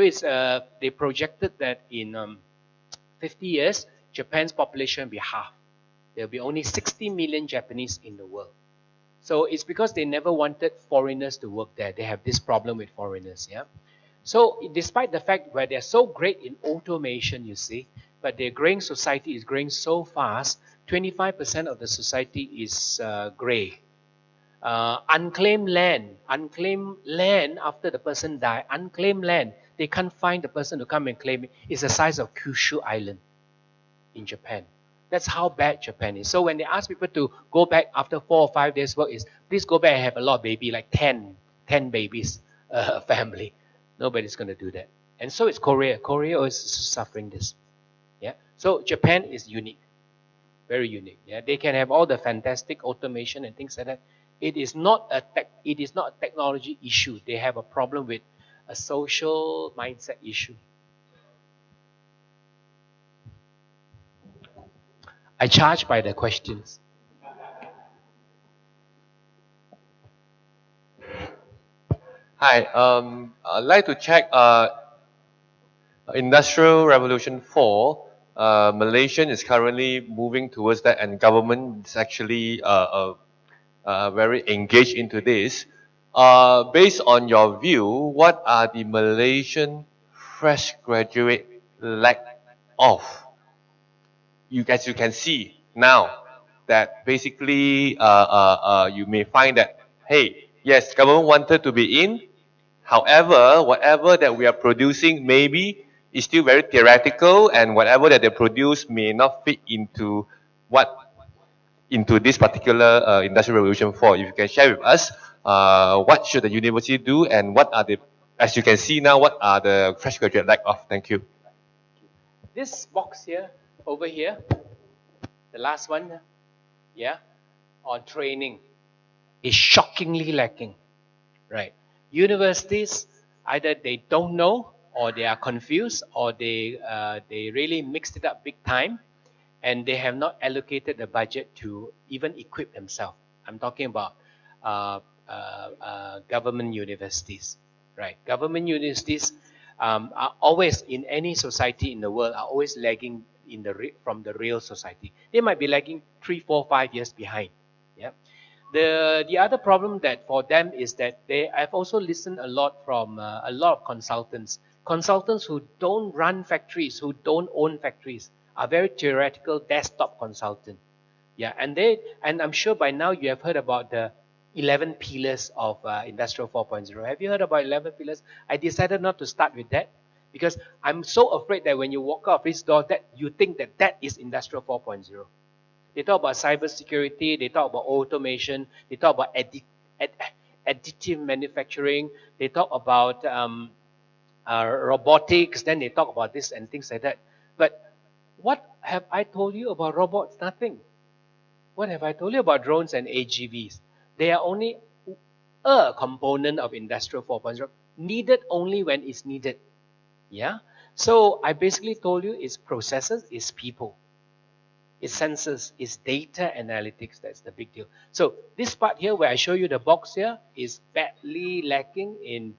Speaker 1: they projected that in 50 years, Japan's population will be half. There will be only 60 million Japanese in the world. So it's because they never wanted foreigners to work there. They have this problem with foreigners. Yeah. So despite the fact where they're so great in automation, you see, but their growing society is growing so fast, 25% of the society is gray. Unclaimed land after the person died, unclaimed land, they can't find the person to come and claim it. It's the size of Kyushu Island in Japan. That's how bad Japan is. So when they ask people to go back after 4 or 5 days work, is please go back and have a lot of baby, like 10. 10 babies family. Nobody's going to do that. And so is Korea. Korea is suffering this. Yeah. So Japan is unique, very unique. Yeah. They can have all the fantastic automation and things like that. It is not a technology issue. They have a problem with a social mindset issue. I charge by the questions.
Speaker 7: Hi, I'd like to check Industrial Revolution 4. Malaysia is currently moving towards that, and government is actually very engaged into this. Based on your view, what are the Malaysian fresh graduate lack of? As you can see now, that basically you may find that, hey, yes, government wanted to be in. However, whatever that we are producing maybe is still very theoretical, and whatever that they produce may not fit into this particular industrial revolution 4. If you can share with us, what should the university do, and what are the, as you can see now, what are the fresh graduate lack of? Thank you.
Speaker 1: This box here, over here, the last one, yeah, on training, is shockingly lacking, right? Universities, either they don't know, or they are confused, or they really mixed it up big time, and they have not allocated the budget to even equip themselves. I'm talking about government universities, right? Government universities are always, in any society in the world, are always lagging from the real society. They might be lagging 3, 4, 5 years behind. Yeah. The other problem that for them is that I've also listened a lot from a lot of consultants who don't run factories, who don't own factories, are very theoretical desktop consultant. Yeah, and I'm sure by now you have heard about the 11 pillars of Industrial 4.0. Have you heard about 11 pillars? I decided not to start with that because I'm so afraid that when you walk out of this door, that you think that is Industrial 4.0. They talk about cybersecurity, they talk about automation, they talk about additive manufacturing, they talk about robotics, then they talk about this and things like that. But what have I told you about robots? Nothing. What have I told you about drones and AGVs? They are only a component of Industrial 4.0, needed only when it's needed. Yeah? So I basically told you it's processes, it's people. It's sensors, it's data analytics, that's the big deal. So this part here where I show you the box here is badly lacking in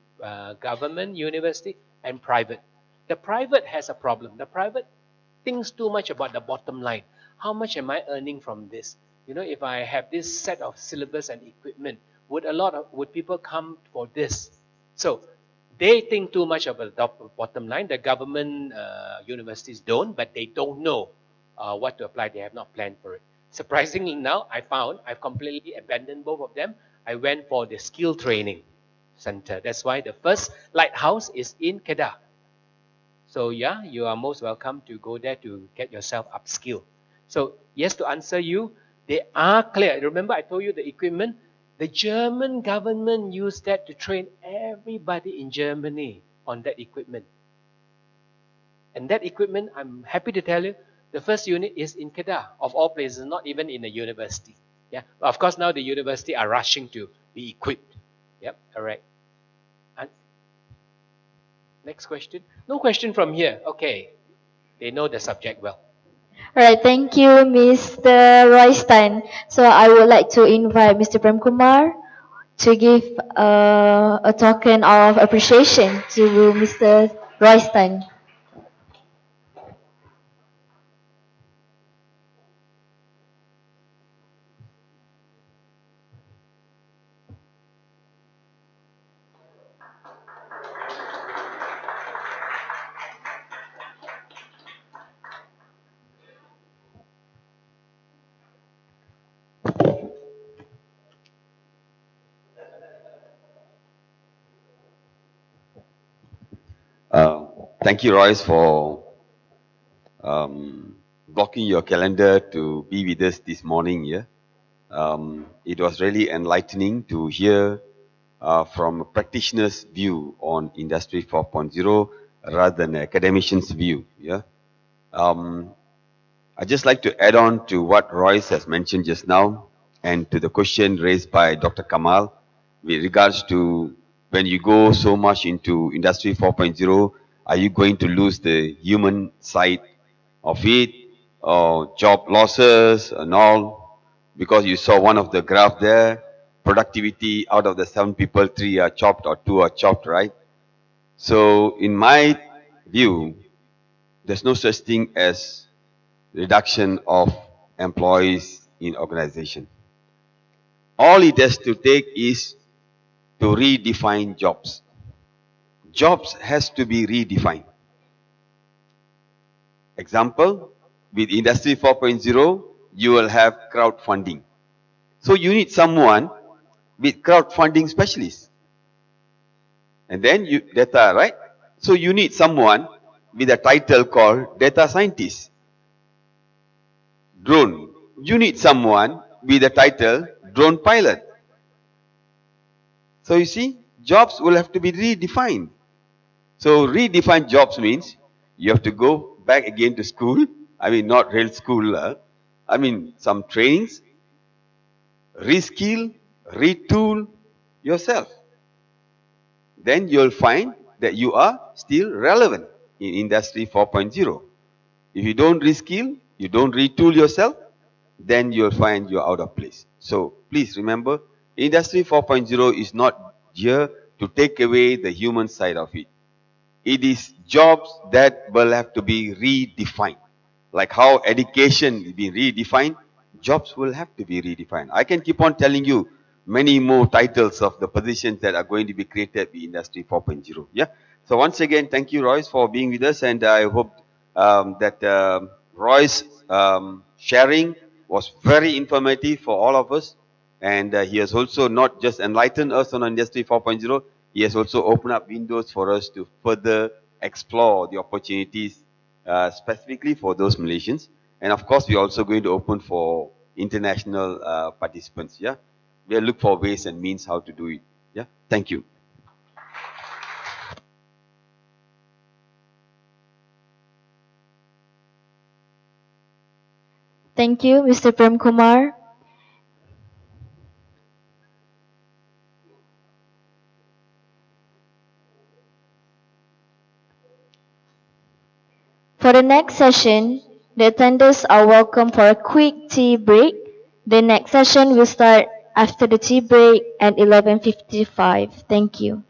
Speaker 1: government, university, and private. The private has a problem. The private thinks too much about the bottom line. How much am I earning from this? You know, if I have this set of syllabus and equipment, would people come for this? So they think too much about the bottom line. The government universities don't, but they don't know what to apply. They have not planned for it. Surprisingly now, I've completely abandoned both of them. I went for the skill training center. That's why the first lighthouse is in Kedah. So yeah, you are most welcome to go there to get yourself upskilled. So yes, to answer you, they are clear. Remember I told you the equipment? The German government used that to train everybody in Germany on that equipment. And that equipment, I'm happy to tell you, the first unit is in Kedah, of all places, not even in a university. Yeah, of course now the university are rushing to be equipped. Yep, all right. And next question. No question from here. Okay, they know the subject well.
Speaker 2: All right, thank you, Mr. Royce Tan. So I would like to invite Mr. Prem Kumar to give a token of appreciation to Mr. Royce Tan.
Speaker 3: Thank you, Royce, for blocking your calendar to be with us this morning. Yeah, it was really enlightening to hear from a practitioner's view on Industry 4.0 rather than an academician's view. Yeah. I'd just like to add on to what Royce has mentioned just now and to the question raised by Dr. Kamal with regards to when you go so much into Industry 4.0, are you going to lose the human side of it, or job losses and all? Because you saw one of the graph there, productivity out of the 7 people, 3 are chopped or 2 are chopped, right? So in my view, there's no such thing as reduction of employees in organization. All it has to take is to redefine jobs. Jobs has to be redefined. Example, with Industry 4.0, you will have crowdfunding. So you need someone with crowdfunding specialist. And then you data, right? So you need someone with a title called data scientist. Drone. You need someone with a title drone pilot. So you see, jobs will have to be redefined. So redefined jobs means you have to go back again to school. I mean, not real school. I mean, some trainings, reskill, retool yourself. Then you'll find that you are still relevant in Industry 4.0. If you don't reskill, you don't retool yourself, then you'll find you're out of place. So please remember, Industry 4.0 is not here to take away the human side of it. It is jobs that will have to be redefined. Like how education is being redefined, jobs will have to be redefined. I can keep on telling you many more titles of the positions that are going to be created in Industry 4.0. Yeah. So once again, thank you, Royce, for being with us, and I hope that Royce sharing was very informative for all of us, and he has also not just enlightened us on Industry 4.0, he has also opened up windows for us to further explore the opportunities specifically for those Malaysians. And of course, we're also going to open for international participants. Yeah, we'll look for ways and means how to do it. Yeah, thank you.
Speaker 2: Thank you, Mr. Prem Kumar. For the next session, the attenders are welcome for a quick tea break. The next session will start after the tea break at 11:55. Thank you.